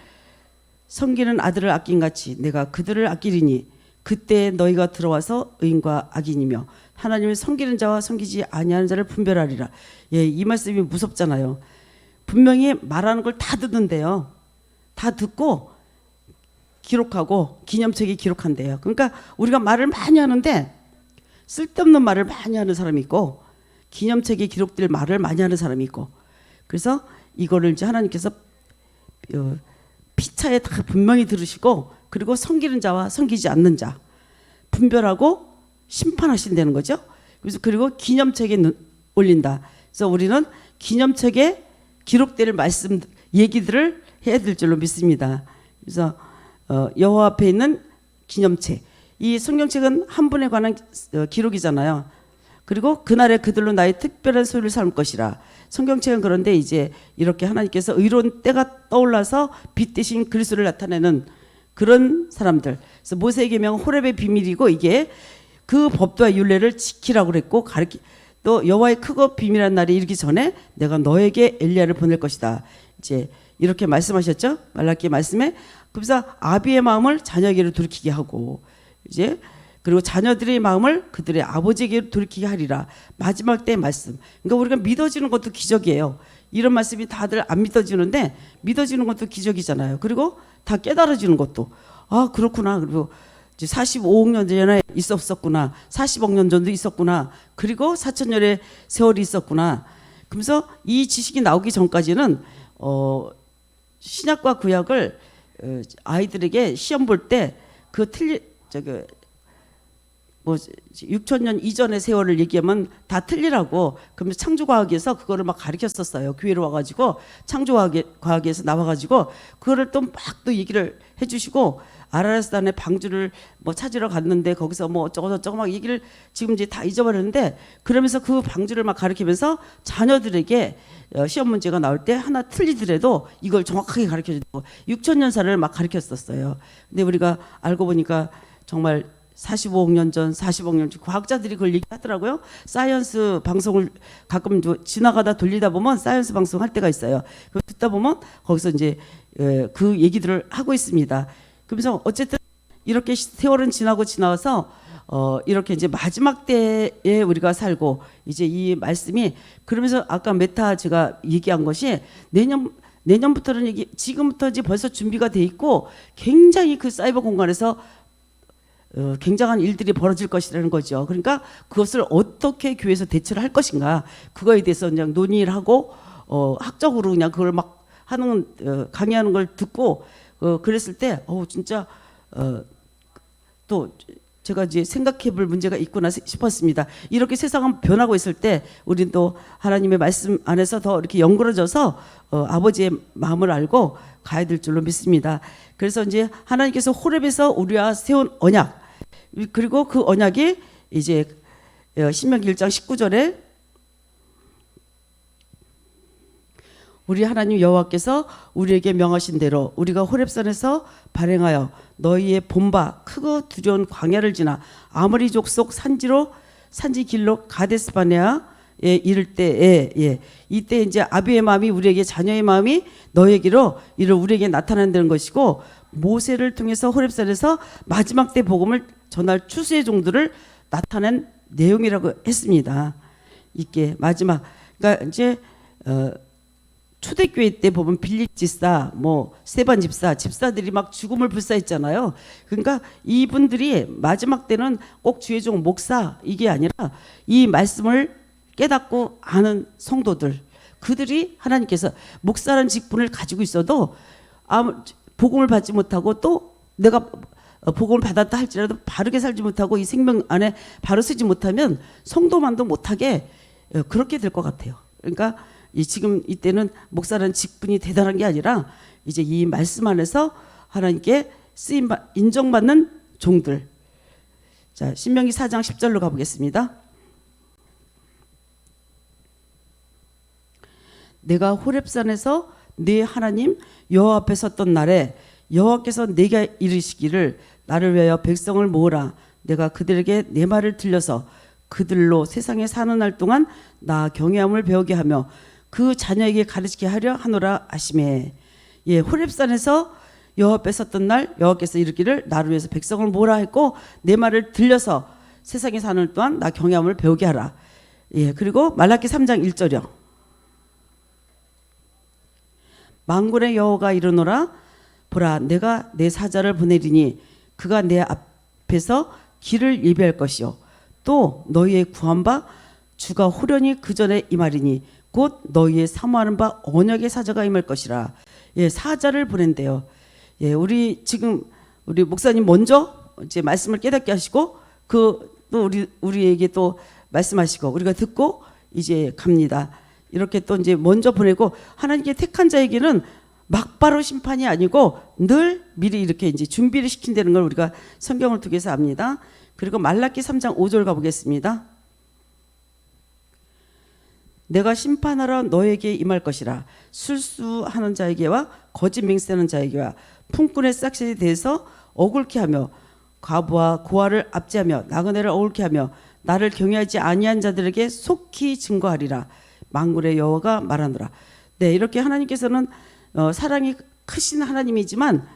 섬기는 아들을 아낀같이 내가 그들을 아끼리니 그때 너희가 들어와서 의인과 악인이며 하나님을 섬기는 자와 섬기지 아니하는 자를 분별하리라. 예, 이 말씀이 무섭잖아요. 분명히 말하는 걸 다 듣는데요. 다 듣고 기록하고 기념책에 기록한대요. 그러니까 우리가 말을 많이 하는데 쓸데없는 말을 많이 하는 사람이 있고 기념책에 기록될 말을 많이 하는 사람이 있고, 그래서 이거를 이제 하나님께서 피차에 다 분명히 들으시고 그리고 섬기는 자와 섬기지 않는 자 분별하고 심판하신다는 거죠. 그래서 그리고 기념책에 올린다. 그래서 우리는 기념책에 기록될 말씀 얘기들을 해야 될 줄로 믿습니다. 그래서 여호와 앞에 있는 기념책, 이 성경책은 한 분에 관한 기록이잖아요. 그리고 그날에 그들로 나의 특별한 소유를 삼을 것이라. 성경책은 그런데 이제 이렇게 하나님께서 의로운 때가 떠올라서 빛 대신 그리스도를 나타내는 그런 사람들. 그래서 모세의 계명은 호렙의 비밀이고 이게 그 법도와 율례를 지키라고 그랬고 또 여호와의 크고 비밀한 날이 이르기 전에 내가 너에게 엘리야를 보낼 것이다. 이제 이렇게 말씀하셨죠. 말라기 말씀에. 그래서 아비의 마음을 자녀에게로 돌이키게 하고 이제 그리고 자녀들의 마음을 그들의 아버지에게 돌이키게 하리라. 마지막 때의 말씀. 그러니까 우리가 믿어지는 것도 기적이에요. 이런 말씀이 다들 안 믿어지는데 믿어지는 것도 기적이잖아요. 그리고 다 깨달아지는 것도 아 그렇구나. 그리고 이제 45억 년 전에 있었구나. 40억 년 전도 있었구나. 그리고 4천년의 세월이 있었구나. 그러면서 이 지식이 나오기 전까지는 신약과 구약을 아이들에게 시험 볼 때 그 뭐 6천년 이전의 세월을 얘기하면 다 틀리라고. 그러면 창조과학에서 그거를 막 가르쳤었어요. 교회로 와가지고 창조과학에서 나와가지고 그거를 또 막 또 얘기를 해주시고 아라라스단의 방주를 뭐 찾으러 갔는데 거기서 뭐 어쩌고저쩌고 막 얘기를 지금 이제 다 잊어버렸는데 그러면서 그 방주를 막 가르치면서 자녀들에게 시험 문제가 나올 때 하나 틀리더라도 이걸 정확하게 가르쳐주고 6천년사를 막 가르쳤었어요. 근데 우리가 알고 보니까 정말 45억 년 전, 40억 년 전 과학자들이 그걸 얘기하더라고요. 사이언스 방송을 가끔 지나가다 돌리다 보면 사이언스 방송 할 때가 있어요. 그걸 듣다 보면 거기서 이제 그 얘기들을 하고 있습니다. 그러면서 어쨌든 이렇게 세월은 지나서 이렇게 이제 마지막 때에 우리가 살고 이제 이 말씀이 그러면서 아까 메타 제가 얘기한 것이 내년부터는 지금부터 이제 벌써 준비가 돼 있고 굉장히 그 사이버 공간에서 굉장한 일들이 벌어질 것이라는 거죠. 그러니까 그것을 어떻게 교회에서 대처를 할 것인가 그거에 대해서 그냥 논의를 하고 학적으로 그냥 그걸 막 하는 강의하는 걸 듣고 그랬을 때 진짜 또 제가 이제 생각해볼 문제가 있구나 싶었습니다. 이렇게 세상은 변하고 있을 때 우리는 또 하나님의 말씀 안에서 더 이렇게 연그러져서 아버지의 마음을 알고 가야 될 줄로 믿습니다. 그래서 이제 하나님께서 호렙에서 우리와 세운 언약 그리고 그 언약이 이제 신명기 1장 19절에 우리 하나님 여호와께서 우리에게 명하신 대로 우리가 호렙산에서 발행하여 너희의 본바 크고 두려운 광야를 지나 아모리 족속 산지 길로 가데스바네아에 이를 때에 이때 이제 아비의 마음이 우리에게 자녀의 마음이 너에게로 이를 우리에게 나타난다는 것이고 모세를 통해서 호렙산에서 마지막 때 복음을 전할 추수의 종들을 나타낸 내용이라고 했습니다. 이게 마지막 그러니까 이제 초대교회 때 보면 빌립 집사, 뭐 스데반 집사들이 막 죽음을 불사했잖아요. 그러니까 이분들이 마지막 때는 꼭 주의 종 목사 이게 아니라 이 말씀을 깨닫고 아는 성도들, 그들이 하나님께서 목사라는 직분을 가지고 있어도 복음을 받지 못하고 또 내가 복음을 받았다 할지라도 바르게 살지 못하고 이 생명 안에 바로 쓰지 못하면 성도만도 못하게 그렇게 될 것 같아요. 그러니까 지금 이때는 목사라는 직분이 대단한 게 아니라 이제 이 말씀 안에서 하나님께 쓰임 인정받는 종들. 자, 신명기 4장 10절로 가보겠습니다. 내가 호렙산에서 네 하나님 여호와 앞에 섰던 날에 여호와께서 내게 이르시기를 나를 위하여 백성을 모으라. 내가 그들에게 내 말을 들려서 그들로 세상에 사는 날 동안 나 경외함을 배우게 하며 그 자녀에게 가르치게 하려 하노라 하시매. 호렙산에서 여호와 앞에 섰던 날 여호와께서 이르기를 나를 위해서 백성을 모으라 했고 내 말을 들려서 세상에 사는 날 동안 나 경외함을 배우게 하라. 그리고 말라기 3장 1절이요. 만군의 여호와가 이르노라 보라 내가 내 사자를 보내리니 그가 내 앞에서 길을 예비할 것이요 또 너희의 구한 바 주가 호련히 그 전에 임하리니 곧 너희의 사모하는 바 언약의 사자가 임할 것이라. 사자를 보낸대요. 우리 지금 우리 목사님 먼저 이제 말씀을 깨닫게 하시고 그 또 우리에게 또 말씀하시고 우리가 듣고 이제 갑니다. 이렇게 또 이제 먼저 보내고 하나님께 택한 자에게는 막바로 심판이 아니고 늘 미리 이렇게 이제 준비를 시킨다는 걸 우리가 성경을 통해서 압니다. 그리고 말라기 3장 5절 가보겠습니다. 내가 심판하러 너에게 임할 것이라. 술수하는 자에게와 거짓 맹세하는 자에게와 품꾼의 싹시에 대해서 억울케 하며 과부와 고아를 압제하며 나그네를 억울케 하며 나를 경외하지 아니한 자들에게 속히 증거하리라. 만군의 여호와가 말하노라. 네, 이렇게 하나님께서는 사랑이 크신 하나님이지만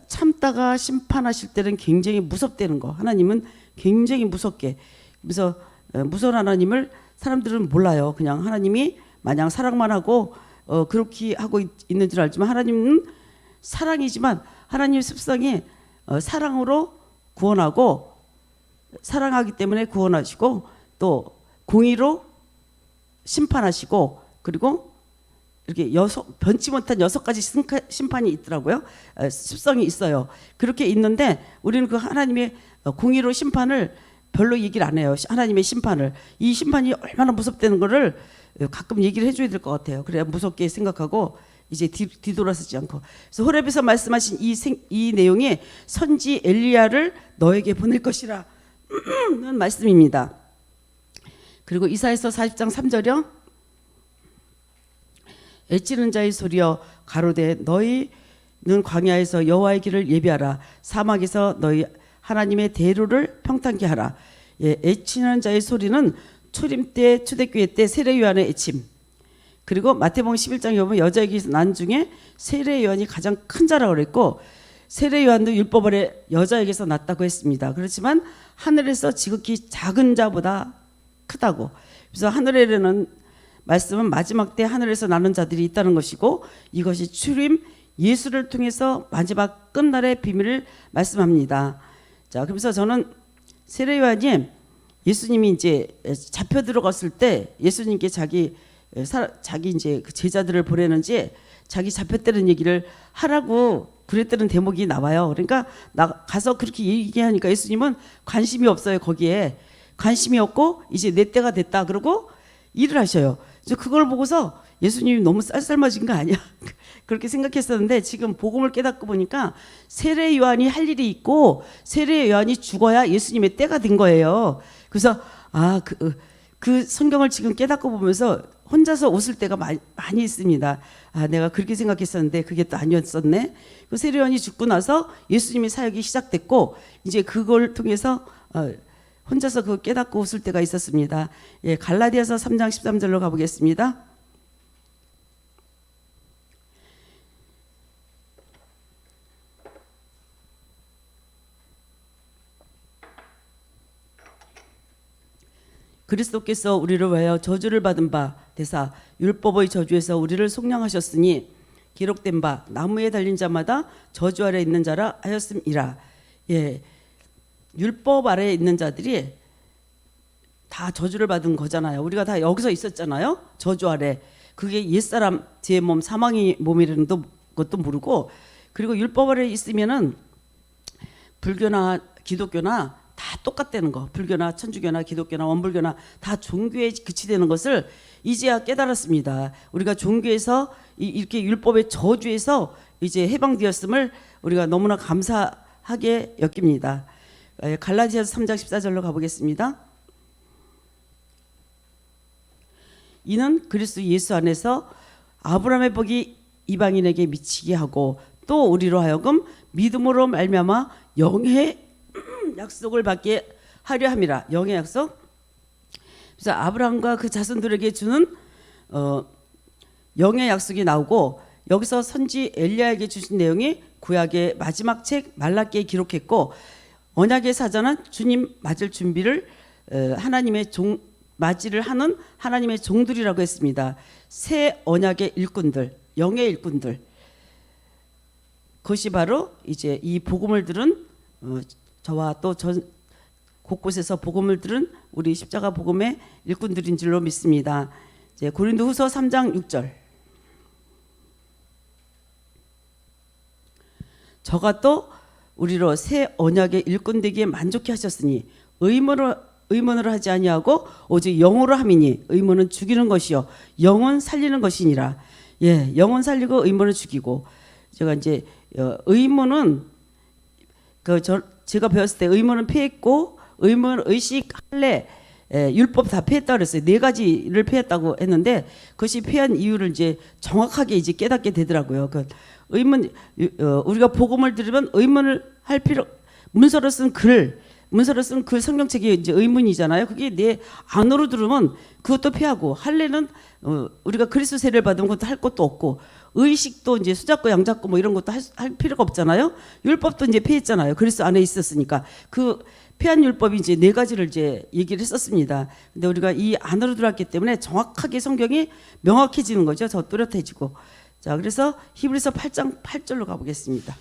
참다가 심판하실 때는 굉장히 무섭다는 거. 하나님은 굉장히 무섭게. 그래서 무서운 하나님을 사람들은 몰라요. 그냥 하나님이 마냥 사랑만 하고 그렇게 하고 있는 줄 알지만 하나님은 사랑이지만 하나님의 습성이 사랑으로 구원하고 사랑하기 때문에 구원하시고 또 공의로 심판하시고 그리고 이렇게 변치 못한 6가지 심판이 있더라고요. 습성이 있어요. 그렇게 있는데 우리는 그 하나님의 공의로 심판을 별로 얘기를 안 해요. 하나님의 심판을. 이 심판이 얼마나 무섭다는 거를 가끔 얘기를 해줘야 될 것 같아요. 그래야 무섭게 생각하고 이제 뒤돌아서지 않고. 그래서 호렙에서 말씀하신 이 내용이 선지 엘리야를 너에게 보낼 것이라는 말씀입니다. 그리고 이사야서 40장 3절이요. 애치는 자의 소리여 가로되 너희는 광야에서 여호와의 길을 예비하라. 사막에서 너희 하나님의 대로를 평탄케 하라. 예, 애치는 자의 소리는 초림 때 초대교회 때 세례 요한의 애침. 그리고 마태복음 11장에 보면 여자에게서 난 중에 세례 요한이 가장 큰 자라고 그랬고 세례 요한도 율법 아래 여자에게서 났다고 했습니다. 그렇지만 하늘에서 지극히 작은 자보다 크다고. 그래서 하늘에는 말씀은 마지막 때 하늘에서 나는 자들이 있다는 것이고 이것이 출임 예수를 통해서 마지막 끝날의 비밀을 말씀합니다. 자, 그래서 저는 세례 요한이 예수님이 이제 잡혀 들어갔을 때 예수님께 자기 이제 그 제자들을 보내는지 자기 잡혔다는 얘기를 하라고 그랬다는 대목이 나와요. 그러니까 나 가서 그렇게 얘기하니까 예수님은 관심이 없어요. 거기에 관심이 없고 이제 내 때가 됐다 그러고 일을 하셔요. 그래서 그걸 보고서 예수님이 너무 쌀쌀맞은 거 아니야? 그렇게 생각했었는데 지금 복음을 깨닫고 보니까 세례 요한이 할 일이 있고 세례 요한이 죽어야 예수님의 때가 된 거예요. 그래서 그 성경을 지금 깨닫고 보면서 혼자서 웃을 때가 많이 있습니다. 내가 그렇게 생각했었는데 그게 또 아니었었네. 그 세례 요한이 죽고 나서 예수님의 사역이 시작됐고 이제 그걸 통해서 혼자서 그 깨닫고 웃을 때가 있었습니다. 예, 갈라디아서 3장 13절로 가보겠습니다. 그리스도께서 우리를 위하여 저주를 받은 바 되사 율법의 저주에서 우리를 속량하셨으니 기록된 바 나무에 달린 자마다 저주 아래 있는 자라 하였음이라. 예, 율법 아래에 있는 자들이 다 저주를 받은 거잖아요. 우리가 다 여기서 있었잖아요. 저주 아래. 그게 옛사람 제 몸 사망의 몸이라는 것도 모르고 그리고 율법 아래에 있으면은 불교나 기독교나 다 똑같다는 거. 불교나 천주교나 기독교나 원불교나 다 종교에 그치되는 것을 이제야 깨달았습니다. 우리가 종교에서 이렇게 율법의 저주에서 이제 해방되었음을 우리가 너무나 감사하게 여깁니다. 갈라디아서 3장 14절로 가보겠습니다. 이는 그리스도 예수 안에서 아브라함의 복이 이방인에게 미치게 하고 또 우리로 하여금 믿음으로 말미암아 영의 약속을 받게 하려 함이라. 영의 약속. 그래서 아브라함과 그 자손들에게 주는 영의 약속이 나오고 여기서 선지 엘리야에게 주신 내용이 구약의 마지막 책 말라기에 기록했고 언약의 사자는 주님 맞을 준비를 하나님의 맞이를 하는 하나님의 종들이라고 했습니다. 새 언약의 일꾼들, 영의 일꾼들. 그것이 바로 이제 이 복음을 들은 저와 또 곳곳에서 복음을 들은 우리 십자가 복음의 일꾼들인 줄로 믿습니다. 이제 고린도후서 3장 6절. 저가 또 우리로 새 언약의 일꾼 되기에 만족해 하셨으니 의문으로 하지 아니하고 오직 영으로 함이니 의문은 죽이는 것이요 영은 살리는 것이니라. 예, 영은 살리고 의문은 죽이고. 제가 이제 의문은 제가 배웠을 때 의문은 피했고 의문 의식 할례 율법 다 폐했다 그랬어요. 네 가지를 폐했다고 했는데 그것이 폐한 이유를 이제 정확하게 이제 깨닫게 되더라고요. 그 의문 우리가 복음을 들으면 의문을 할 필요 문서로 쓴 글 성경책이 이제 의문이잖아요. 그게 내 안으로 들으면 그것도 폐하고 할례는 우리가 그리스도 세례를 받으면 그것도 할 것도 없고 의식도 이제 수잡고 양잡고 뭐 이런 것도 할 필요가 없잖아요. 율법도 이제 폐했잖아요. 그리스도 안에 있었으니까 그 폐한 율법이 이제 네 가지를 이제 얘기를 했었습니다. 근데 우리가 이 안으로 들어왔기 때문에 정확하게 성경이 명확해지는 거죠. 더 또렷해지고. 자, 그래서 히브리서 8장 8절로 가보겠습니다.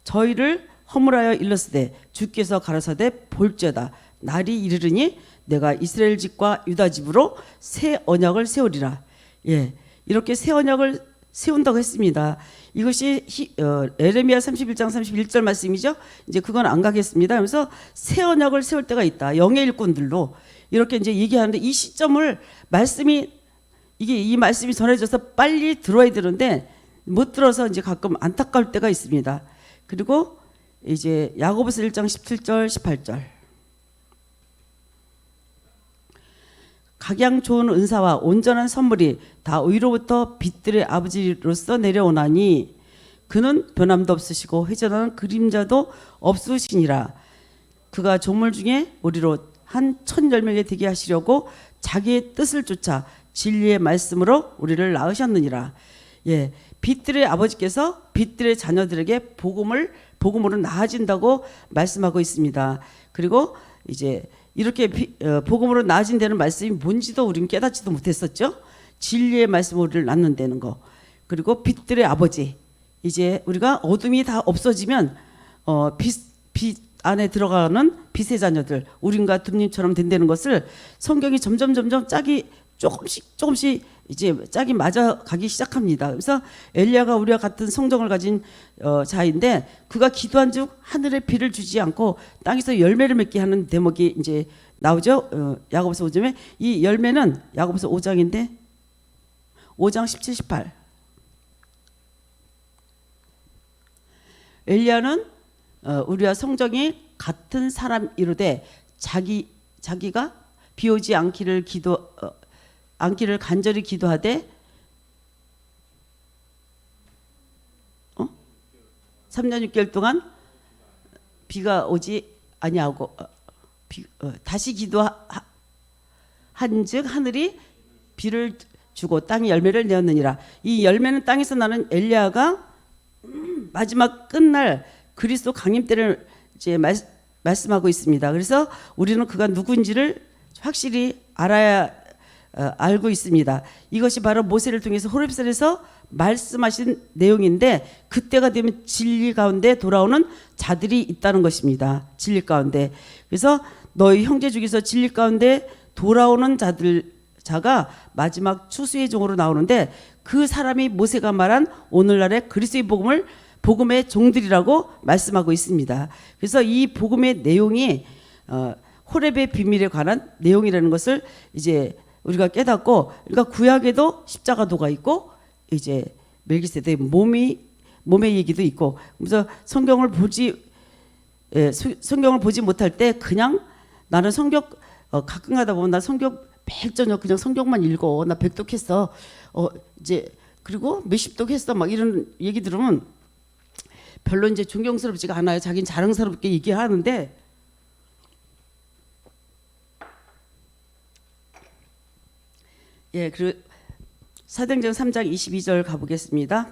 저희를 허물하여 일렀으되 주께서 가라사대 볼지어다 날이 이르르니 내가 이스라엘 집과 유다 집으로 새 언약을 세우리라. 예, 이렇게 새 언약을 세운다고 했습니다. 이것이 에레미야 31장 31절 말씀이죠. 이제 그건 안 가겠습니다. 그래서 새 언약을 세울 때가 있다. 영의 일꾼들로 이렇게 이제 얘기하는데 이 시점을 이 말씀이 전해져서 빨리 들어야 되는데 못 들어서 이제 가끔 안타까울 때가 있습니다. 그리고 이제 야고보서 1장 17절 18절 각양 좋은 은사와 온전한 선물이 다 위로부터 빛들의 아버지로서 내려오나니 그는 변함도 없으시고 회전하는 그림자도 없으시니라. 그가 조물 중에 우리로 한 천열매게 되게 하시려고 자기의 뜻을 쫓아 진리의 말씀으로 우리를 낳으셨느니라. 예, 빛들의 아버지께서 빛들의 자녀들에게 복음으로 나아진다고 말씀하고 있습니다. 그리고 이제 이렇게 복음으로 나아진다는 말씀이 뭔지도 우리는 깨닫지도 못했었죠. 진리의 말씀으로 우리를 낳는다는 거. 그리고 빛들의 아버지. 이제 우리가 어둠이 다 없어지면 빛 안에 들어가는 빛의 자녀들, 우린과 둠님처럼 된다는 것을 성경이 점점 짝이 조금씩 이제 짝이 맞아가기 시작합니다. 그래서 엘리야가 우리와 같은 성정을 가진 자인데 그가 기도한즉 하늘에 비를 주지 않고 땅에서 열매를 맺게 하는 대목이 이제 나오죠. 야고보서 5장에 이 열매는 야고보서 5장인데 5장 17, 18. 엘리야는 우리와 성정이 같은 사람이로되 자기가 비오지 않기를 간절히 기도하되 3년 6개월 동안 비가 오지 아니하고 다시 기도한즉 하늘이 비를 주고 땅이 열매를 내었느니라. 이 열매는 땅에서 나는 엘리야가 마지막 끝날 그리스도 강림 때를 이제 말씀하고 있습니다. 그래서 우리는 그가 누구인지를 확실히 알고 있습니다. 이것이 바로 모세를 통해서 호렙산에서 말씀하신 내용인데 그때가 되면 진리 가운데 돌아오는 자들이 있다는 것입니다. 진리 가운데. 그래서 너희 형제 중에서 진리 가운데 돌아오는 자가 마지막 추수의 종으로 나오는데 그 사람이 모세가 말한 오늘날의 그리스도의 복음의 종들이라고 말씀하고 있습니다. 그래서 이 복음의 내용이 호렙의 비밀에 관한 내용이라는 것을 이제 우리가 깨닫고, 그러니까 구약에도 십자가도가 있고 이제 멜기세덱 몸의 얘기도 있고, 그래서 성경을 보지 못할 때 그냥 나는 성경 가끔 가다 보면 나 성경 매일 저녁 그냥 성경만 읽어, 나 백독했어, 이제 그리고 몇십독 했어, 막 이런 얘기 들으면 별로 이제 존경스럽지가 않아요. 자기는 자랑스럽게 얘기하는데 예, 그리고 사도행전 3장 22절 가보겠습니다.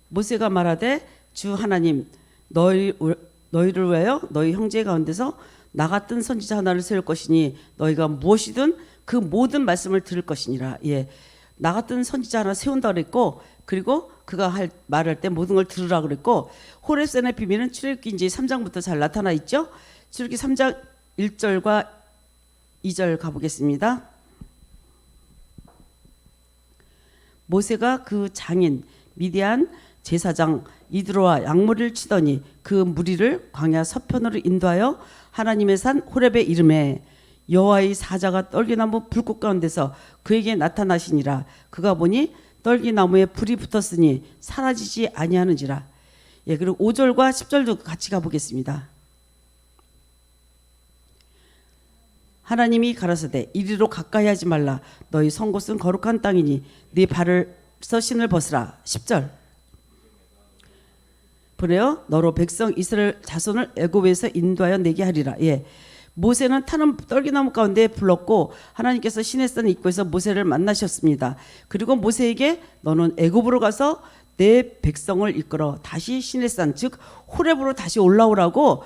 모세가 말하되 주 하나님 너희를 위하여 너희 형제 가운데서 나 같은 선지자 하나를 세울 것이니 너희가 무엇이든 그 모든 말씀을 들을 것이니라. 예, 나 같은 선지자 하나 세운다 그랬고, 그리고 그가 말할 때 모든 걸 들으라 그랬고, 호렙산의 비밀은 출애굽기 이제 3장부터 잘 나타나 있죠. 출애굽기 3장 1절과 2절 가보겠습니다. 모세가 그 장인 미디안 제사장 이드로와 양모리를 치더니 그 무리를 광야 서편으로 인도하여 하나님의 산 호렙에 이르매 여호와의 사자가 떨기나무 불꽃 가운데서 그에게 나타나시니라. 그가 보니 떨기나무에 불이 붙었으니 사라지지 아니하는지라. 예, 그리고 5절과 10절도 같이 가보겠습니다. 하나님이 가라사대 이리로 가까이 하지 말라. 너희 선 곳은 거룩한 땅이니 네 발에서 신을 벗으라. 10절 보래요. 너로 백성 이스라엘 자손을 애굽에서 인도하여 내게 하리라. 예. 모세는 타는 떨기나무 가운데 불렀고 하나님께서 시내산 입구에서 모세를 만나셨습니다. 그리고 모세에게 너는 애굽으로 가서 내 백성을 이끌어 다시 시내산 즉 호렙으로 다시 올라오라고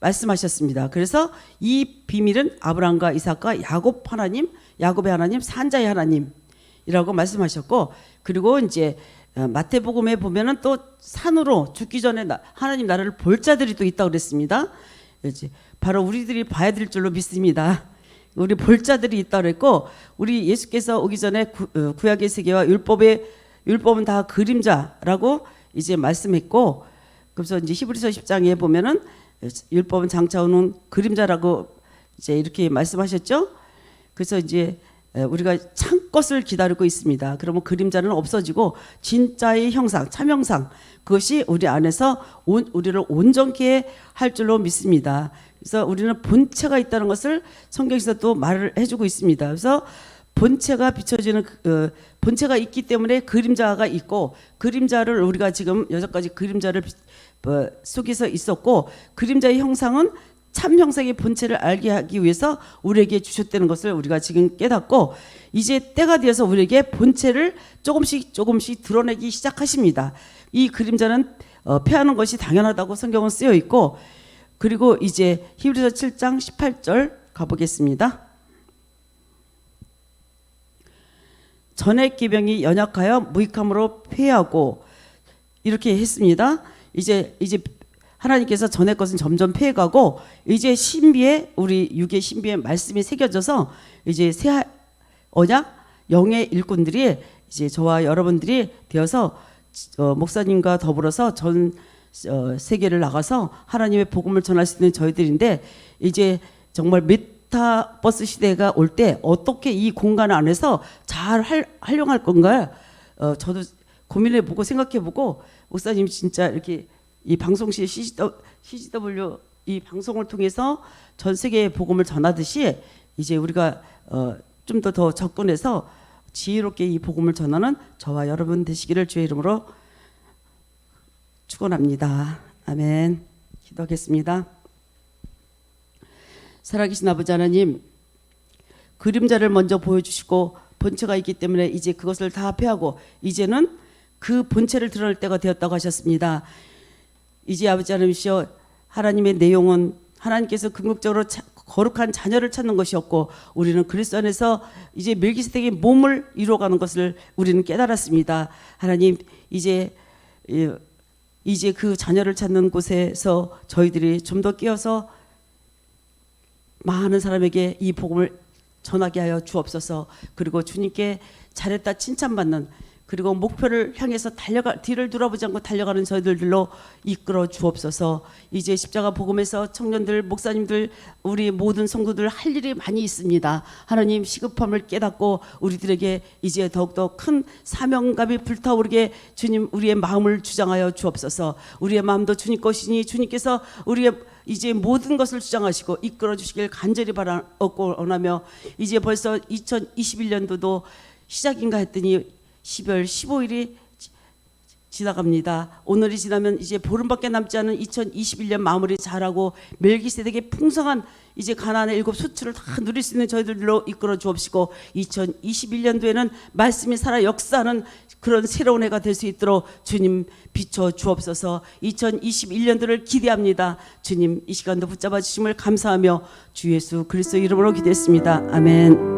말씀하셨습니다. 그래서 이 비밀은 아브라함과 이삭과 야곱 하나님, 야곱의 하나님, 산자의 하나님이라고 말씀하셨고, 그리고 이제 마태복음에 보면은 또 산으로 죽기 전에 하나님 나라를 볼 자들이 또 있다고 그랬습니다. 이제 바로 우리들이 봐야 될 줄로 믿습니다. 우리 볼 자들이 있다고 그랬고, 우리 예수께서 오기 전에 구약의 세계와 율법은 다 그림자라고 이제 말씀했고, 그래서 이제 히브리서 10장에 보면은 율법은 장차 오는 그림자라고 이제 이렇게 말씀하셨죠. 그래서 이제 우리가 참 것을 기다리고 있습니다. 그러면 그림자는 없어지고 진짜의 형상, 참 형상, 그것이 우리 안에서 우리를 온전케 할 줄로 믿습니다. 그래서 우리는 본체가 있다는 것을 성경에서 또 말을 해주고 있습니다. 그래서 본체가 비춰지는 본체가 있기 때문에 그림자가 있고, 그림자를 우리가 지금 여기까지 그림자를 속에서 있었고, 그림자의 형상은 참 형상의 본체를 알게 하기 위해서 우리에게 주셨다는 것을 우리가 지금 깨닫고, 이제 때가 되어서 우리에게 본체를 조금씩 드러내기 시작하십니다. 이 그림자는 패하는 것이 당연하다고 성경은 쓰여 있고, 그리고 이제 히브리서 7장 18절 가보겠습니다. 전의 기병이 연약하여 무익함으로 패하고, 이렇게 했습니다. 이제 하나님께서 전의 것은 점점 패해가고, 이제 신비에 우리 육의 신비에 말씀이 새겨져서 이제 새 언약 영의 일꾼들이 이제 저와 여러분들이 되어서 목사님과 더불어서 전 세계를 나가서 하나님의 복음을 전할 수 있는 저희들인데, 이제 정말 메타버스 시대가 올 때 어떻게 이 공간 안에서 잘 활용할 건가, 저도 고민해보고 생각해보고, 목사님 진짜 이렇게 이 방송시 CGW 이 방송을 통해서 전 세계에 복음을 전하듯이 이제 우리가 좀 더 접근해서 지혜롭게 이 복음을 전하는 저와 여러분 되시기를 주의 이름으로 축원합니다. 아멘. 기도하겠습니다. 살아계신 아버지 하나님, 그림자를 먼저 보여주시고 본체가 있기 때문에 이제 그것을 다 패하고 이제는 그 본체를 드러낼 때가 되었다고 하셨습니다. 이제 아버지 하나님이시여, 하나님의 내용은 하나님께서 궁극적으로 거룩한 자녀를 찾는 것이었고, 우리는 그리스도 안에서 이제 멜기세덱의 몸을 이루어가는 것을 우리는 깨달았습니다. 하나님, 이제 그 자녀를 찾는 곳에서 저희들이 좀 더 끼어서 많은 사람에게 이 복음을 전하게 하여 주옵소서. 그리고 주님께 잘했다 칭찬받는, 그리고 목표를 향해서 뒤를 돌아보지 않고 달려가는 저희들로 이끌어 주옵소서. 이제 십자가 복음에서 청년들, 목사님들, 우리 모든 성도들 할 일이 많이 있습니다. 하나님, 시급함을 깨닫고 우리들에게 이제 더욱더 큰 사명감이 불타오르게 주님 우리의 마음을 주장하여 주옵소서. 우리의 마음도 주님 것이니 주님께서 우리의 이제 모든 것을 주장하시고 이끌어 주시길 간절히 바라옵고 원하며, 이제 벌써 2021년도도 시작인가 했더니 12월 15일이 지나갑니다. 오늘이 지나면 이제 보름밖에 남지 않은 2021년 마무리 잘하고 멜기세덱의 풍성한 이제 가나안의 7 수출을 다 누릴 수 있는 저희들로 이끌어 주옵시고, 2021년도에는 말씀이 살아 역사하는 그런 새로운 해가 될 수 있도록 주님 비춰 주옵소서. 2021년도를 기대합니다. 주님 이 시간도 붙잡아 주심을 감사하며 주 예수 그리스도 이름으로 기도했습니다. 아멘.